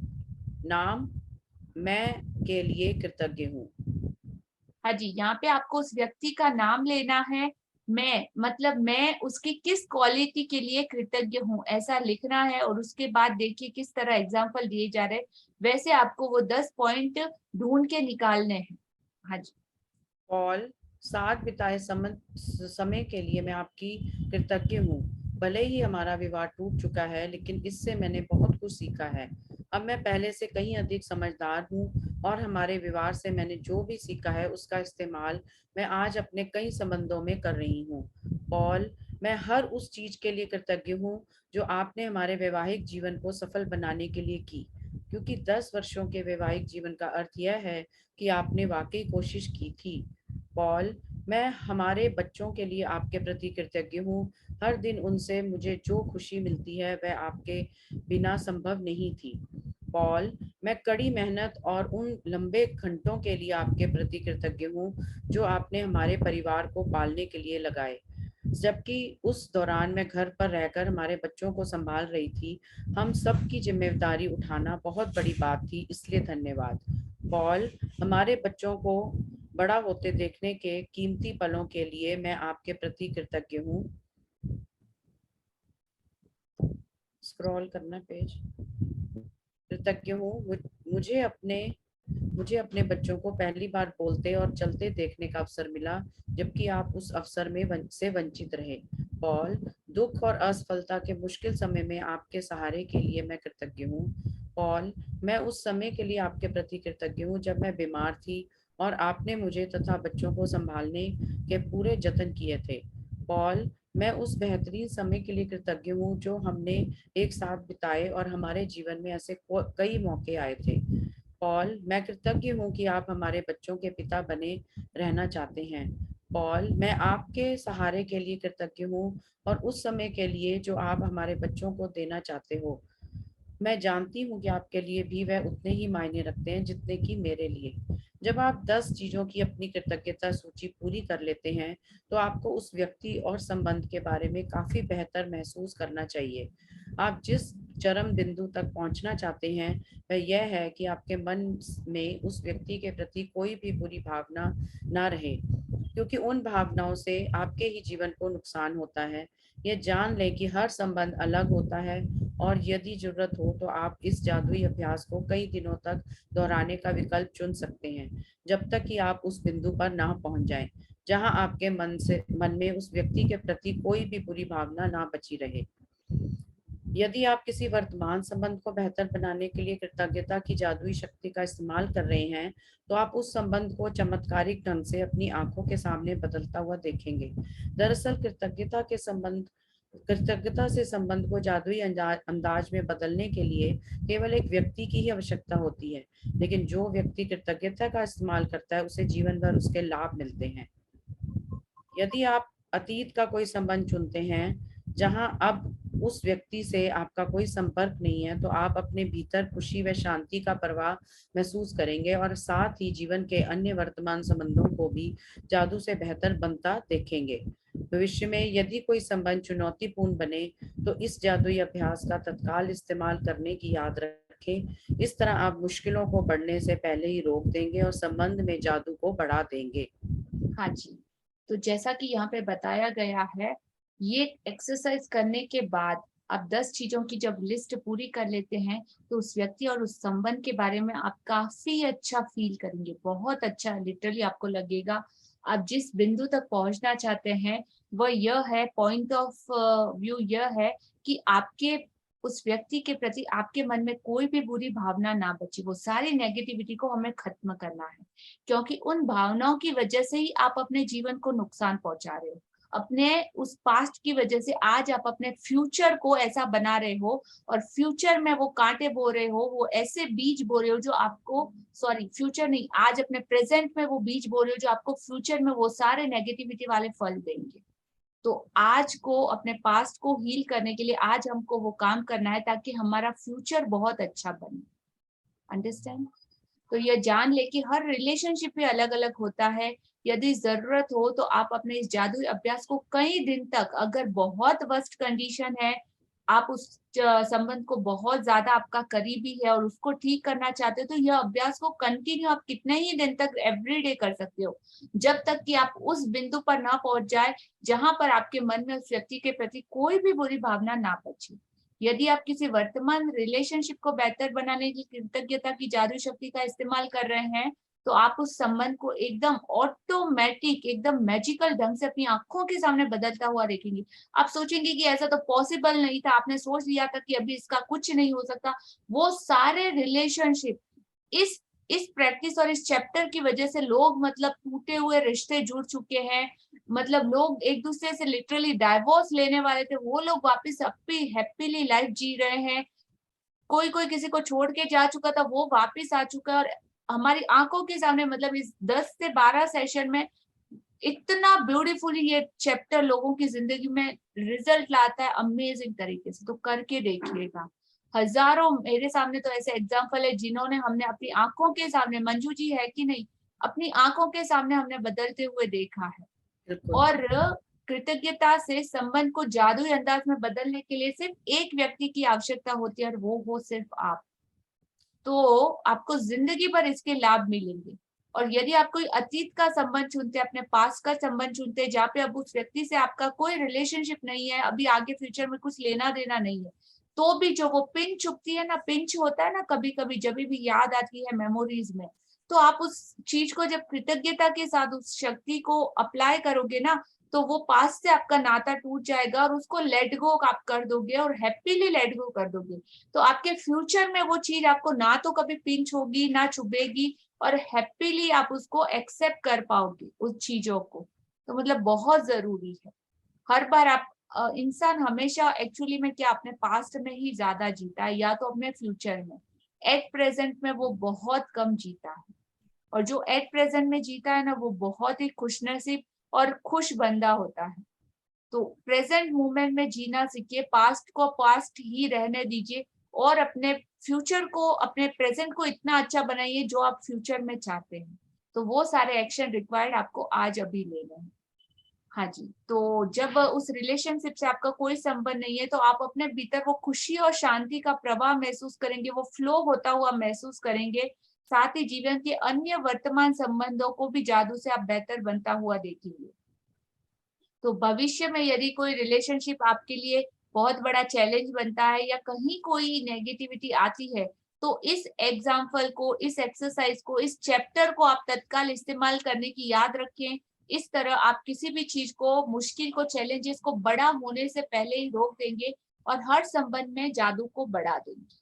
नाम, मैं के लिए कृतज्ञ हूँ। हाँ जी, यहाँ पे आपको उस व्यक्ति का नाम लेना है। मैं मतलब मैं उसकी किस क्वालिटी के लिए कृतज्ञ हूँ ऐसा लिखना है, और उसके बाद देखिए किस तरह एग्जाम्पल दिए जा रहे हैं, वैसे आपको वो 10 पॉइंट ढूंढ के निकालने हैं। हाँ जी। पॉल, साथ बिताए समय के लिए मैं आपकी कृतज्ञ हूँ। भले ही हमारा विवाह टूट चुका है, लेकिन इससे मैंने बहुत कुछ सीखा है। अब मैं पहले से कहीं अधिक समझदार हूँ और हमारे विवाह से मैंने जो भी सीखा है उसका इस्तेमाल मैं आज अपने कई संबंधों में कर रही हूँ। पॉल, मैं हर उस चीज के लिए कृतज्ञ हूँ जो आपने हमारे वैवाहिक जीवन को सफल बनाने के लिए की, क्योंकि 10 वर्षों के वैवाहिक जीवन का अर्थ यह है कि आपने वाकई कोशिश की थी। पॉल, मैं हमारे बच्चों के लिए आपके प्रति कृतज्ञ हूँ। हर दिन उनसे मुझे जो खुशी मिलती है वह आपके बिना संभव नहीं थी। पॉल, मैं कड़ी मेहनत और उन लंबे घंटों के लिए आपके प्रति कृतज्ञ हूँ जो आपने हमारे परिवार को पालने के लिए लगाए, जबकि उस दौरान मैं घर पर रहकर हमारे बच्चों को संभाल रही थी। हम सब की जिम्मेदारी उठाना बहुत बड़ी बात थी, इसलिए धन्यवाद। पॉल, हमारे बच्चों को बड़ा होते देखने के कीमती पलों के लिए मैं आपके प्रति कृतज्ञ हूँ। स्क्रॉल करना पेज। कृतज्ञ हूँ मुझे अपने बच्चों को पहली बार बोलते और चलते देखने का अवसर मिला, जबकि आप उस अवसर में से वंचित रहे। पॉल, दुख और असफलता के मुश्किल समय में आपके सहारे के लिए मैं कृतज्ञ हूँ। पॉल, मैं उस समय के लिए आपके प्रति कृतज्ञ हूँ जब मैं बीमार थी और आपने मुझे तथा बच्चों को संभालने के पूरे जतन किए थे। पॉल, मैं उस बेहतरीन समय के लिए कृतज्ञ हूँ जो हमने एक साथ बिताए और हमारे जीवन में ऐसे कई मौके आए थे। पॉल, मैं कृतज्ञ हूँ कि आप हमारे बच्चों के पिता बने रहना चाहते हैं। पॉल, मैं आपके सहारे के लिए कृतज्ञ हूँ और उस समय के लिए जो आप हमारे बच्चों को देना चाहते हो। मैं जानती हूँ कि आपके लिए भी वह उतने ही मायने रखते हैं जितने कि मेरे लिए। जब आप 10 चीजों की अपनी कृतज्ञता सूची पूरी कर लेते हैं, तो आपको उस व्यक्ति और संबंध के बारे में काफी बेहतर महसूस करना चाहिए। आप जिस चरम बिंदु तक पहुंचना चाहते हैं वह यह है कि आपके मन में उस व्यक्ति के प्रति कोई भी बुरी भावना ना रहे, क्योंकि उन भावनाओं से आपके ही जीवन को नुकसान होता है। ये जान लें कि हर संबंध अलग होता है और यदि जरूरत हो तो आप इस जादुई अभ्यास को कई दिनों तक दोहराने का विकल्प चुन सकते हैं, जब तक कि आप उस बिंदु पर ना पहुंच जाएं जहां आपके मन में उस व्यक्ति के प्रति कोई भी बुरी भावना ना बची रहे। यदि आप किसी वर्तमान संबंध को बेहतर बनाने के लिए कृतज्ञता की जादुई शक्ति का इस्तेमाल कर रहे हैं, तो आप उस संबंध को चमत्कारिक ढंग से अपनी आंखों के सामने बदलता हुआ देखेंगे। दरअसल कृतज्ञता से संबंध को जादुई अंदाज में बदलने के लिए केवल एक व्यक्ति की ही आवश्यकता होती है, लेकिन जो व्यक्ति कृतज्ञता का इस्तेमाल करता है उसे जीवन भर उसके लाभ मिलते हैं। यदि आप अतीत का कोई संबंध चुनते हैं जहां अब उस व्यक्ति से आपका कोई संपर्क नहीं है, तो आप अपने भीतर खुशी व शांति का प्रवाह महसूस करेंगे और साथ ही जीवन के अन्य वर्तमान संबंधों को भी जादू से बेहतर बनता देखेंगे। भविष्य में यदि कोई संबंध चुनौतीपूर्ण बने, तो इस जादुई अभ्यास का तत्काल इस्तेमाल करने की याद रखें। इस तरह आप मुश्किलों को बढ़ने से पहले ही रोक देंगे और संबंध में जादू को बढ़ा देंगे। हाँ जी, तो जैसा कि यहाँ पे बताया गया है, ये एक्सरसाइज करने के बाद आप 10 चीजों की जब लिस्ट पूरी कर लेते हैं, तो उस व्यक्ति और उस संबंध के बारे में आप काफी अच्छा फील करेंगे, बहुत अच्छा लिटरली आपको लगेगा। आप जिस बिंदु तक पहुंचना चाहते हैं वह यह है, पॉइंट ऑफ व्यू यह है कि आपके उस व्यक्ति के प्रति आपके मन में कोई भी बुरी भावना ना बचे। वो सारी नेगेटिविटी को हमें खत्म करना है, क्योंकि उन भावनाओं की वजह से ही आप अपने जीवन को नुकसान पहुंचा रहे हो। अपने उस पास्ट की वजह से आज आप अपने फ्यूचर को ऐसा बना रहे हो, और फ्यूचर में वो कांटे बो रहे हो, वो ऐसे बीज बो रहे हो जो आपको, सॉरी फ्यूचर नहीं, आज अपने प्रेजेंट में वो बीज बो रहे हो जो आपको फ्यूचर में वो सारे नेगेटिविटी वाले फल देंगे। तो आज को, अपने पास्ट को हील करने के लिए आज हमको वो काम करना है ताकि हमारा फ्यूचर बहुत अच्छा बने। अंडरस्टैंड? तो ये जान ले कि हर रिलेशनशिप भी अलग अलग होता है। यदि जरूरत हो तो आप अपने इस जादुई अभ्यास को कई दिन तक, अगर बहुत वर्स्ट कंडीशन है, आप उस संबंध को बहुत ज्यादा आपका करीबी है और उसको ठीक करना चाहते हो, तो यह अभ्यास को कंटिन्यू आप कितने ही दिन तक एवरीडे कर सकते हो, जब तक कि आप उस बिंदु पर ना पहुंच जाए जहां पर आपके मन में उस व्यक्ति के प्रति कोई भी बुरी भावना ना बचे। यदि आप किसी वर्तमान रिलेशनशिप को बेहतर बनाने की कृतज्ञता की जादुई शक्ति का इस्तेमाल कर रहे हैं, तो आप उस संबंध को एकदम ऑटोमेटिक, एकदम मैजिकल ढंग से अपनी आंखों के सामने बदलता हुआ देखेंगे। आप सोचेंगे कि ऐसा तो पॉसिबल नहीं था, आपने सोच लिया था कि अभी इसका कुछ नहीं हो सकता। वो सारे रिलेशनशिप इस प्रैक्टिस और इस चैप्टर की वजह से लोग, मतलब टूटे हुए रिश्ते जुड़ चुके हैं, मतलब लोग एक दूसरे से लिटरली डाइवोर्स लेने वाले थे, वो लोग वापस अपनी हैप्पीली लाइफ जी रहे हैं। कोई कोई किसी को छोड़ के जा चुका था, वो वापस आ चुका है, और हमारी आंखों के सामने, मतलब इस 10 से 12 सेशन में इतना ब्यूटीफुली ये चैप्टर लोगों की जिंदगी में रिजल्ट लाता है अमेजिंग तरीके से। तो करके देखिएगा। हजारों मेरे सामने तो ऐसे एग्जाम्पल है जिन्होंने हमने अपनी आंखों के सामने, मंजू जी है कि नहीं, अपनी आंखों के सामने हमने बदलते हुए देखा है। बिल्कुल। और कृतज्ञता से संबंध को जादुई अंदाज में बदलने के लिए सिर्फ एक व्यक्ति की आवश्यकता होती है, और वो हो सिर्फ आप। तो आपको जिंदगी भर इसके लाभ मिलेंगे। और यदि आप कोई अतीत का संबंध चुनते हैं, अपने पास का संबंध चुनते हैं, जहाँ पे अब उस व्यक्ति से आपका कोई रिलेशनशिप नहीं है, अभी आगे फ्यूचर में कुछ लेना देना नहीं है, तो भी जो वो पिंच चुभती है ना, पिंच होता है ना कभी कभी, जब भी याद आती है मेमोरीज में, तो आप उस चीज को जब कृतज्ञता के साथ उस शक्ति को अप्लाई करोगे ना, तो वो पास से आपका नाता टूट जाएगा और उसको लेट गो आप कर दोगे और हैप्पीली लेट गो कर दोगे। तो आपके फ्यूचर में वो चीज आपको ना तो कभी पिंच होगी, ना चुभेगी, और हैप्पीली आप उसको एक्सेप्ट कर पाओगे उस चीजों को। तो मतलब बहुत जरूरी है। हर बार आप इंसान हमेशा एक्चुअली में क्या अपने पास्ट में ही ज्यादा जीता है, या तो अपने फ्यूचर में। एट प्रेजेंट में वो बहुत कम जीता है, और जो एट प्रेजेंट में जीता है ना, वो बहुत ही खुशनसीब और खुश बंदा होता है। तो प्रेजेंट मोमेंट में जीना सीखिए, पास्ट को पास्ट ही रहने दीजिए, और अपने फ्यूचर को, अपने प्रेजेंट को इतना अच्छा बनाइए जो आप फ्यूचर में चाहते हैं। तो वो सारे एक्शन रिक्वायर्ड आपको आज अभी लेने हैं। हाँ जी। तो जब उस रिलेशनशिप से आपका कोई संबंध नहीं है, तो आप अपने भीतर वो खुशी और शांति का प्रवाह महसूस करेंगे, वो फ्लो होता हुआ महसूस करेंगे। साथ ही जीवन के अन्य वर्तमान संबंधों को भी जादू से आप बेहतर बनता हुआ देखेंगे। तो भविष्य में यदि कोई रिलेशनशिप आपके लिए बहुत बड़ा चैलेंज बनता है, या कहीं कोई नेगेटिविटी आती है, तो इस एग्जाम्पल को, इस एक्सरसाइज को, इस चैप्टर को आप तत्काल इस्तेमाल करने की याद रखें। इस तरह आप किसी भी चीज को, मुश्किल को, चैलेंजेस को बड़ा होने से पहले ही रोक देंगे, और हर संबंध में जादू को बढ़ा देंगे।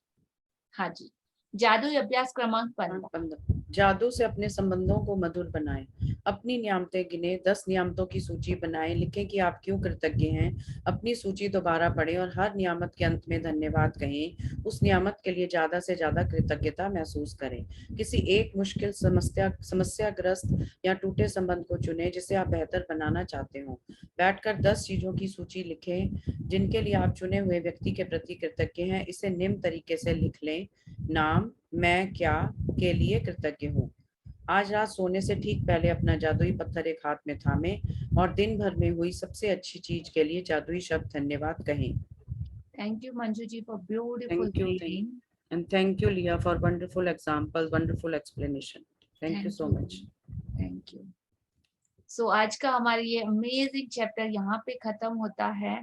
हाँ जी। जादुई अभ्यास क्रमांक 15। जादू से अपने संबंधों को मधुर बनाएं। अपनी नियामतें गिने, 10 नियामतों की सूची बनाएं। लिखें कि आप क्यों कृतज्ञ हैं। अपनी सूची दोबारा पढ़ें और हर नियामत के अंत में धन्यवाद कहें। उस नियामत के लिए ज्यादा से ज्यादा कृतज्ञता महसूस करें। किसी एक मुश्किल समस्याग्रस्त या टूटे संबंध को चुनें जिसे आप बेहतर बनाना चाहते हो। बैठकर 10 चीजों की सूची लिखें जिनके लिए आप चुने हुए व्यक्ति के प्रति कृतज्ञ हैं। इसे निम्न तरीके से लिख लें। नाम, मैं क्या के लिए कृतज्ञ हूँ। आज रात सोने से ठीक पहले अपना जादुई पत्थर एक हाथ में थामें और दिन भर में हुई सबसे अच्छी चीज के लिए जादुई शब्द धन्यवाद कहें। Thank you Manju ji for beautiful reading, and thank you Leah for wonderful example, wonderful explanation. Thank you so much. Thank you. So आज का हमारा ये अमेजिंग चैप्टर यहाँ पे खत्म होता है,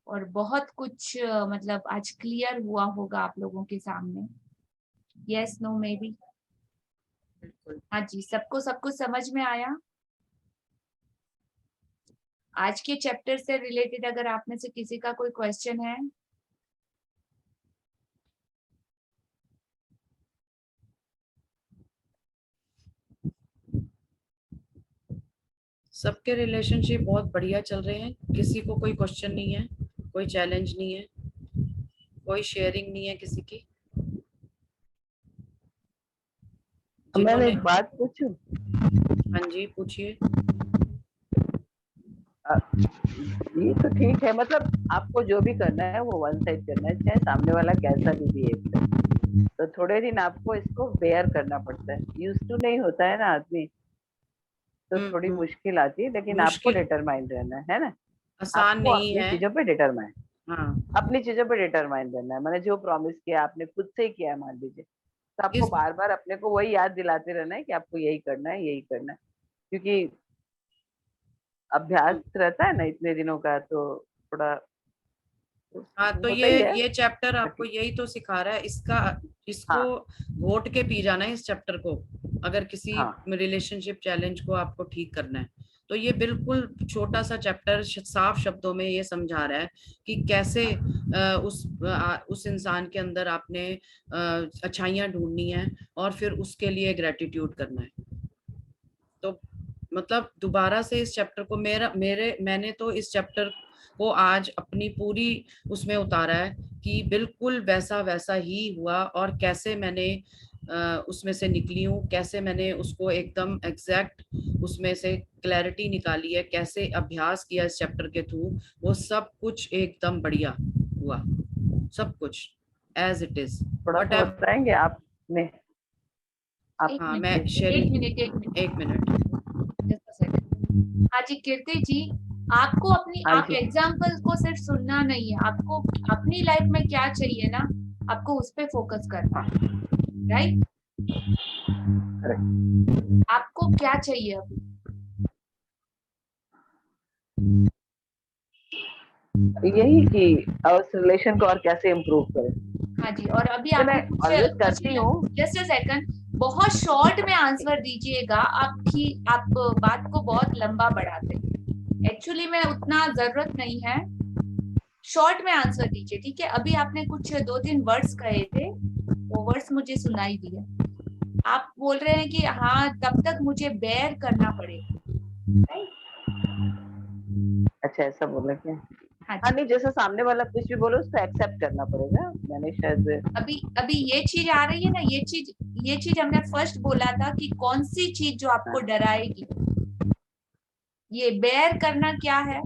और बहुत कुछ मतलब आज क्लियर हुआ होगा आप लोगों के सामने। Yes, no, maybe. हाँ जी, सबको सब कुछ समझ में आया। आज के चैप्टर से रिलेटेड अगर आप में से किसी का कोई क्वेश्चन है? सबके रिलेशनशिप बहुत बढ़िया चल रहे हैं, किसी को कोई क्वेश्चन नहीं है, कोई चैलेंज नहीं है, कोई शेयरिंग नहीं है किसी की। मैंने जिन्होंने एक बात पूछूं? हाँ जी पूछिए। ये तो ठीक है, मतलब आपको जो भी करना है वो वन साइड करना है, चाहे सामने वाला कैसा भी बिहेव करे। तो थोड़े दिन आपको इसको बेयर करना पड़ता है, यूज टू नहीं होता है ना आदमी, तो थोड़ी मुश्किल आती है, लेकिन आपको मुश्किल डिटरमाइन रहना है ना, आसान आपको नहीं अपनी है। चीजों पे डिटरमाइन, हाँ अपनी चीजों पे डिटरमाइन रहना है। मैंने जो प्रॉमिस किया आपने खुद से ही किया है मान लीजिए, तो आपको इस बार बार अपने को वही याद दिलाते रहना है कि आपको यही करना है, यही करना है, क्योंकि अभ्यास रहता है ना इतने दिनों का, तो थोड़ा हाँ तो होता ही है। ये चैप्टर आपको यही तो सिखा रहा है, इसको हाँ घोट के पी जाना है इस चैप्टर को, अगर किसी हाँ रिलेशनशिप चैलेंज को आपको ठीक करना है। तो ये बिल्कुल छोटा सा चैप्टर साफ शब्दों में ये समझा रहा है कि कैसे उस इंसान के अंदर आपने अच्छाइयाँ ढूंढनी है और फिर उसके लिए ग्रेटिट्यूड करना है। तो मतलब दोबारा से इस चैप्टर को मैंने तो इस चैप्टर को आज अपनी पूरी उसमें उतारा है कि बिल्कुल वैसा वैसा ही हुआ, और कैसे मैंने उसमें से निकली हूँ, कैसे मैंने उसको एकदम एग्जैक्ट उसमें से क्लैरिटी निकाली है, कैसे अभ्यास किया इस चैप्टर के थ्रू, वो सब कुछ एकदम बढ़िया हुआ, सब कुछ एज इट इज। थोड़ा सा बताएंगे आपने? हाँ मैं शेयरिंग एक मिनट। हाँ जी कीर्ति जी, आपको अपनी हाँ आप जी। एग्जाम्पल को सिर्फ सुनना नहीं है, आपको अपनी लाइफ में क्या चाहिए ना, आपको उस पे फोकस करना है, राइट? आपको क्या चाहिए अभी? यही कि उस रिलेशन को और कैसे इम्प्रूव करें। हाँ जी, और अभी तो आपने मैं ऑलवेज करती हूँ। जस्ट अ सेकंड, बहुत शॉर्ट में आंसर दीजिएगा, आप बात को बहुत लंबा बढ़ाते हैं, एक्चुअली में उतना जरूरत नहीं है, शॉर्ट में आंसर दीजिए, ठीक है? अभी आपने कुछ 2-3 वर्ड्स कहे थे, वो वर्ड्स मुझे सुनाई दिए। आप बोल रहे हैं कि हाँ तब तक मुझे बेयर करना पड़ेगा, राइट? अच्छा ऐसा बोला क्या? हाँ हाँ नहीं, जैसे सामने वाला कुछ भी बोलो उसको एक्सेप्ट करना पड़ेगा, मैंने शायद अभी ये चीज आ रही है ना, ये चीज हमने फर्स्ट बोला था कि कौन सी चीज जो आपको डराएगी, ये बेयर करना क्या है?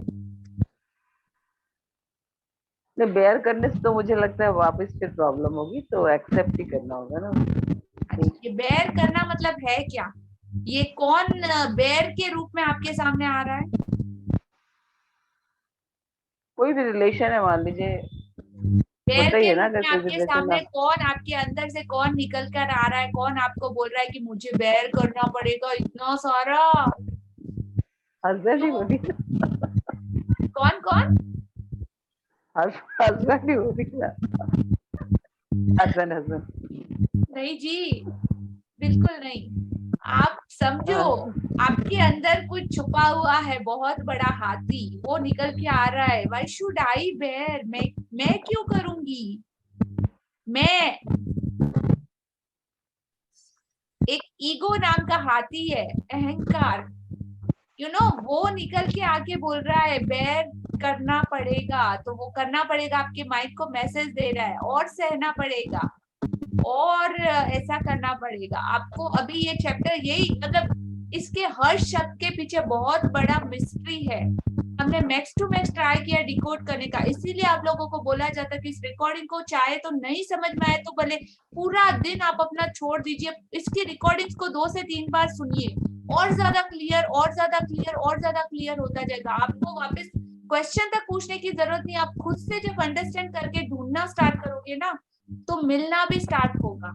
नहीं, बेयर करने से तो मुझे लगता है वापस फिर प्रॉब्लम होगी, तो एक्सेप्ट ही करना होगा ना। ये बेयर करना मतलब है क्या? ये कौन बेयर के रूप में आपके सामने आ रहा है? कोई भी रिलेशन है मान लीजिए, बेयर होता ही के है ना, रूप अगर में कोई आपके रिलेशन सामने ना, कौन, आपके अंदर से कौन निकल कर आ रहा है, कौन आपको बोल रहा है कि मुझे बेयर करना पड़ेगा इतना सारा? हस्बैंड ही होगी। कौन कौन? हस्बैंड ही होगी ना, हस्बैंड। नहीं जी, बिल्कुल नहीं। आप समझो, आपके अंदर कुछ छुपा हुआ है, बहुत बड़ा हाथी, वो निकल के आ रहा है। Why should I bear? मैं क्यों करूंगी? मैं एक ईगो नाम का हाथी है, अहंकार, वो निकल के आके बोल रहा है बेयर करना पड़ेगा, तो वो करना पड़ेगा, आपके माइंड को मैसेज दे रहा है, और सहना पड़ेगा, और ऐसा करना पड़ेगा आपको। अभी ये चैप्टर यही, मतलब इसके हर शब्द के पीछे बहुत बड़ा मिस्ट्री है। हमने मैक्स टू मैक्स ट्राई किया डिकोड करने का, इसीलिए आप लोगों को बोला जाता है कि इस रिकॉर्डिंग को चाहे तो नहीं समझ में आए तो भले पूरा दिन आप अपना छोड़ दीजिए, इसकी रिकॉर्डिंग्स को 2 से 3 बार सुनिए, और ज्यादा क्लियर, और ज्यादा क्लियर, और ज्यादा क्लियर होता जाएगा। आपको वापस क्वेश्चन तक पूछने की जरूरत नहीं, आप खुद से जब अंडरस्टैंड करके ढूंढना स्टार्ट करोगे ना, तो मिलना भी स्टार्ट होगा।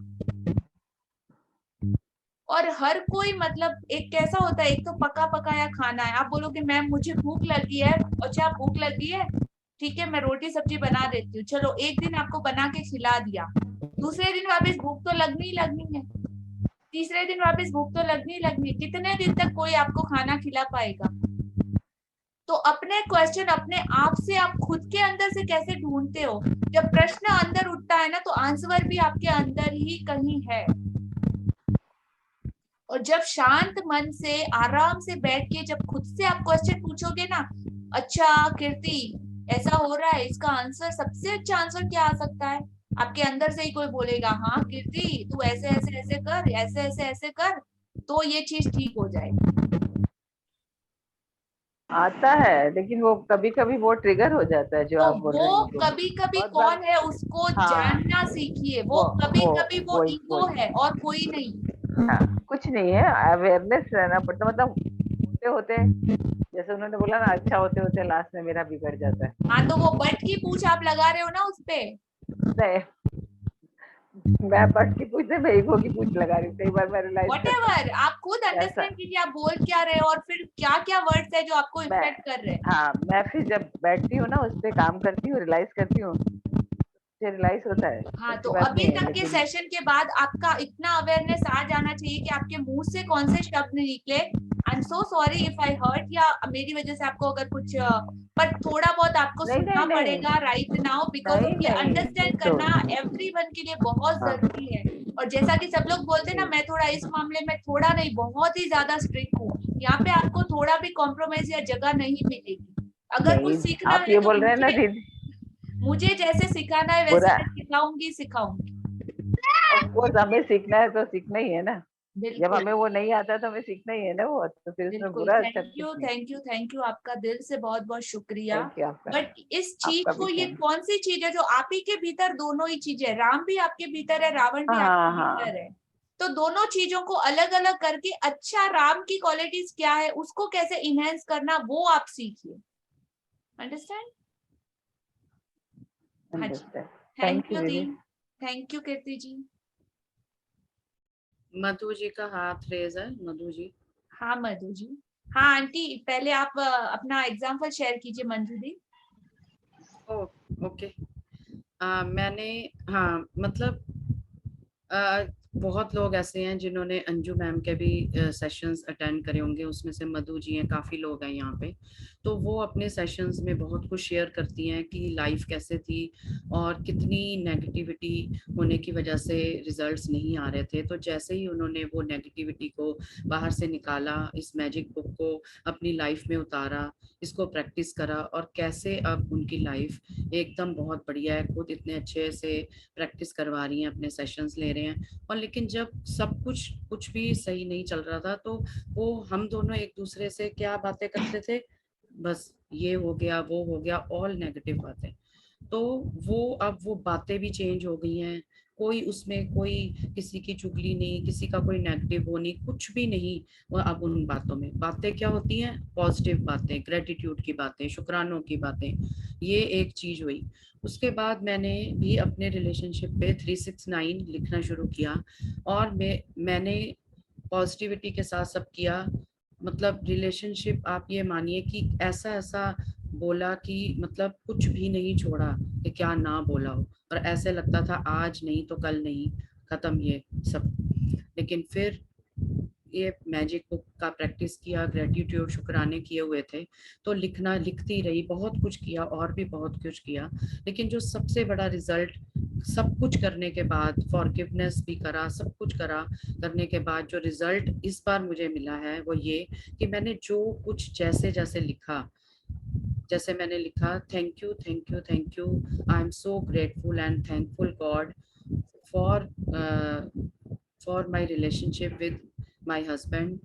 और हर कोई, मतलब एक कैसा होता है, एक तो पका पकाया खाना है, आप बोलोगे मैम मुझे भूख लगी है, अच्छा भूख लगी है, ठीक है मैं रोटी सब्जी बना देती हूँ, चलो एक दिन आपको बना के खिला दिया, दूसरे दिन वापस भूख तो लगनी ही लगनी है, तीसरे दिन वापस भूख तो लगनी ही लगनी है, कितने दिन तक कोई आपको खाना खिला पाएगा? तो अपने क्वेश्चन अपने आप से आप खुद के अंदर से कैसे ढूंढते हो? जब प्रश्न अंदर उठता है ना, तो आंसर भी आपके अंदर ही कहीं है। और जब शांत मन से आराम से बैठ के जब खुद से आप क्वेश्चन पूछोगे ना, अच्छा कीर्ति ऐसा हो रहा है, इसका आंसर सबसे अच्छा आंसर क्या आ सकता है, आपके अंदर से ही कोई बोलेगा हाँ कीर्ति तू ऐसे ऐसे ऐसे कर, ऐसे ऐसे ऐसे कर, तो ये चीज ठीक हो जाएगी। आता है, लेकिन वो कभी कभी वो ट्रिगर हो जाता है जो तो आप बोल रहे हैं वो मुझे। कभी कभी बहुत बार कौन है उसको हाँ जानना सीखिए, वो कभी कभी वो वही ईगो है और कोई नहीं। हाँ, कुछ नहीं है, अवेयरनेस रहना पड़ता, मतलब होते होते जैसे उन्होंने बोला ना, अच्छा होते होते लास्ट में मेरा बिगड़ जाता है। हाँ तो वो बट की पूछ आप लगा रहे हो ना उसपे। नहीं, मैं बट की पूछ से मैं ईगो की पूछ लगा रही हूँ, कई बार मैं रियलाइज करती व्हाटएवर, आप खुद ऐसा अंडरस्टैंड कीजिए आप बोल क्या रहे हो और फिर क्या क्या वर्ड्स है जो आपको मैं इफेक्ट कर रहे हैं। हाँ, मैं फिर जब बैठती हूँ ना उस पे काम करती हूँ, रियलाइज करती हूँ, मुझे रियलाइज होता है, हाँ ऐसी तो बात अभी नहीं है, तक के लेकिन सेशन के बाद आपका इतना अवेयरनेस आ जाना चाहिए कि आपके मुंह से कौन से शब्द निकले, I am so sorry if I hurt, या मेरी वजह से आपको अगर कुछ पर थोड़ा बहुत आपको नहीं सुनना नहीं पड़ेगा राइट नाउ, बिकॉज नहीं ऑफ ये नहीं अंडरस्टैंड तो करना एवरीवन के लिए बहुत हाँ जरूरी है। और जैसा कि सब लोग बोलते हैं ना, ठीक, मैं थोड़ा इस मामले में थोड़ा नहीं बहुत ही ज्यादा स्ट्रिक्ट हूँ, यहाँ पे आपको थोड़ा भी कॉम्प्रोमाइज या जगह नहीं मिलेगी। अगर कुछ नहीं सीखना आप है ये तो बोल रहे हैं ना दीदी, मुझे जैसे सिखाना है वैसे बुरा, मैं सिखाऊंगी सिखाऊंगी। ऑफ कोर्स हमें सीखना है तो सीखना ही है ना, जब बिल्कुल हमें वो नहीं आता तो हमें सीखना ही है ना वो, तो फिर उसमें बिल्कुल, बुरा अच्छा थैंक कुछ यू नहीं। थैंक यू थैंक यू, आपका दिल से बहुत बहुत शुक्रिया। थैंक यू आपका, बट इस चीज आपका भी को, ये थैंक। कौन सी चीज है जो आप ही के भीतर, दोनों ही चीजें, राम भी आपके भीतर है, रावण भी आपके हाँ हाँ भीतर है, तो दोनों चीजों को अलग अलग करके अच्छा राम की क्वालिटीज क्या है उसको कैसे इनहेंस करना वो आप सीखिए। अंडरस्टैंड? हाँ जी, understand, thank thank you you दी, दीदी। थैंक यू कीर्ति जी। मधु जी का हाथ रेज है, मधु जी। हाँ मधु जी, हाँ आंटी पहले आप अपना एग्जाम्पल शेयर कीजिए मंजू दी। ओ ओके। मैंने हाँ मतलब बहुत लोग ऐसे हैं जिन्होंने अंजू मैम के भी सेशंस अटेंड करे होंगे, उसमें से मधु जी हैं, काफ़ी लोग हैं यहाँ पे। तो वो अपने सेशंस में बहुत कुछ शेयर करती हैं कि लाइफ कैसे थी और कितनी नेगेटिविटी होने की वजह से रिजल्ट्स नहीं आ रहे थे। तो जैसे ही उन्होंने वो नेगेटिविटी को बाहर से निकाला, इस मैजिक बुक को अपनी लाइफ में उतारा, इसको प्रैक्टिस करा, और कैसे अब उनकी लाइफ एकदम बहुत बढ़िया है, खुद इतने अच्छे से प्रैक्टिस करवा रही हैं, अपने सेशंस ले रहे हैं। और लेकिन जब सब कुछ भी सही नहीं चल रहा था, तो वो हम दोनों एक दूसरे से क्या बातें करते थे, बस ये हो गया वो हो गया, ऑल नेगेटिव बातें। तो वो अब वो बातें भी चेंज हो गई हैं, कोई उसमें कोई किसी की चुगली नहीं, किसी का कोई नेगेटिव वो नहीं, कुछ भी नहीं। वो अब उन बातों में बातें क्या होती हैं, पॉजिटिव बातें, ग्रेटिट्यूड की बातें, शुक्रानों की बातें, ये एक चीज हुई। उसके बाद मैंने भी अपने रिलेशनशिप पे 369 लिखना शुरू किया, और मैंने पॉजिटिविटी के साथ सब किया। मतलब रिलेशनशिप आप ये मानिए कि ऐसा ऐसा बोला कि मतलब कुछ भी नहीं छोड़ा कि क्या ना बोला हो, और ऐसे लगता था आज नहीं तो कल नहीं, खत्म ये सब। लेकिन फिर ये मैजिक बुक का प्रैक्टिस किया, ग्रेटिट्यूड शुक्राने किए हुए थे, तो लिखना, लिखती रही, बहुत कुछ किया और भी बहुत कुछ किया। लेकिन जो सबसे बड़ा रिजल्ट, सब कुछ करने के बाद, फॉरगिवनेस भी करा, सब कुछ करा, करने के बाद जो रिजल्ट इस बार मुझे मिला है वो ये कि मैंने जो कुछ जैसे जैसे लिखा, जैसे मैंने लिखा, thank you thank you thank you, I am so grateful and thankful God for for my relationship with my husband,